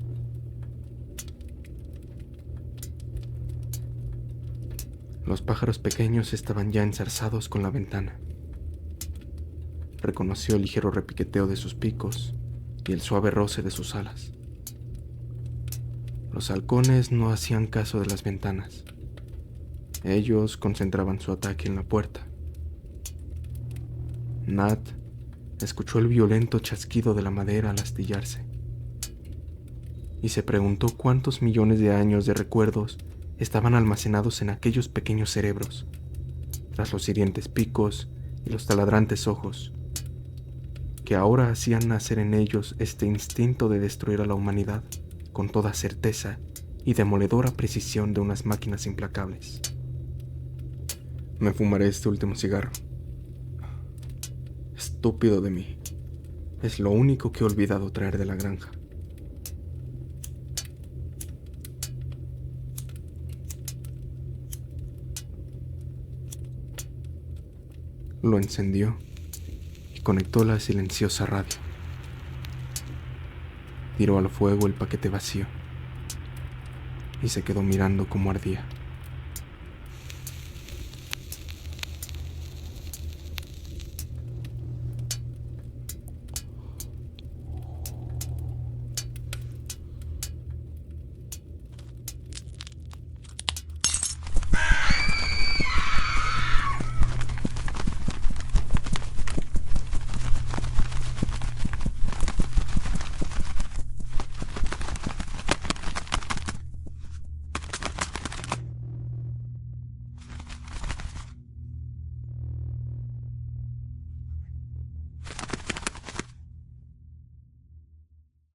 Los pájaros pequeños estaban ya enzarzados con la ventana. Reconoció el ligero repiqueteo de sus picos y el suave roce de sus alas. Los halcones no hacían caso de las ventanas. Ellos concentraban su ataque en la puerta, Nat escuchó el violento chasquido de la madera al astillarse y se preguntó cuántos millones de años de recuerdos estaban almacenados en aquellos pequeños cerebros, tras los hirientes picos y los taladrantes ojos, que ahora hacían nacer en ellos este instinto de destruir a la humanidad con toda certeza y demoledora precisión de unas máquinas implacables. Me fumaré este último cigarro. Estúpido de mí. Es lo único que he olvidado traer de la granja. Lo encendió y conectó la silenciosa radio. Tiró al fuego el paquete vacío y se quedó mirando cómo ardía.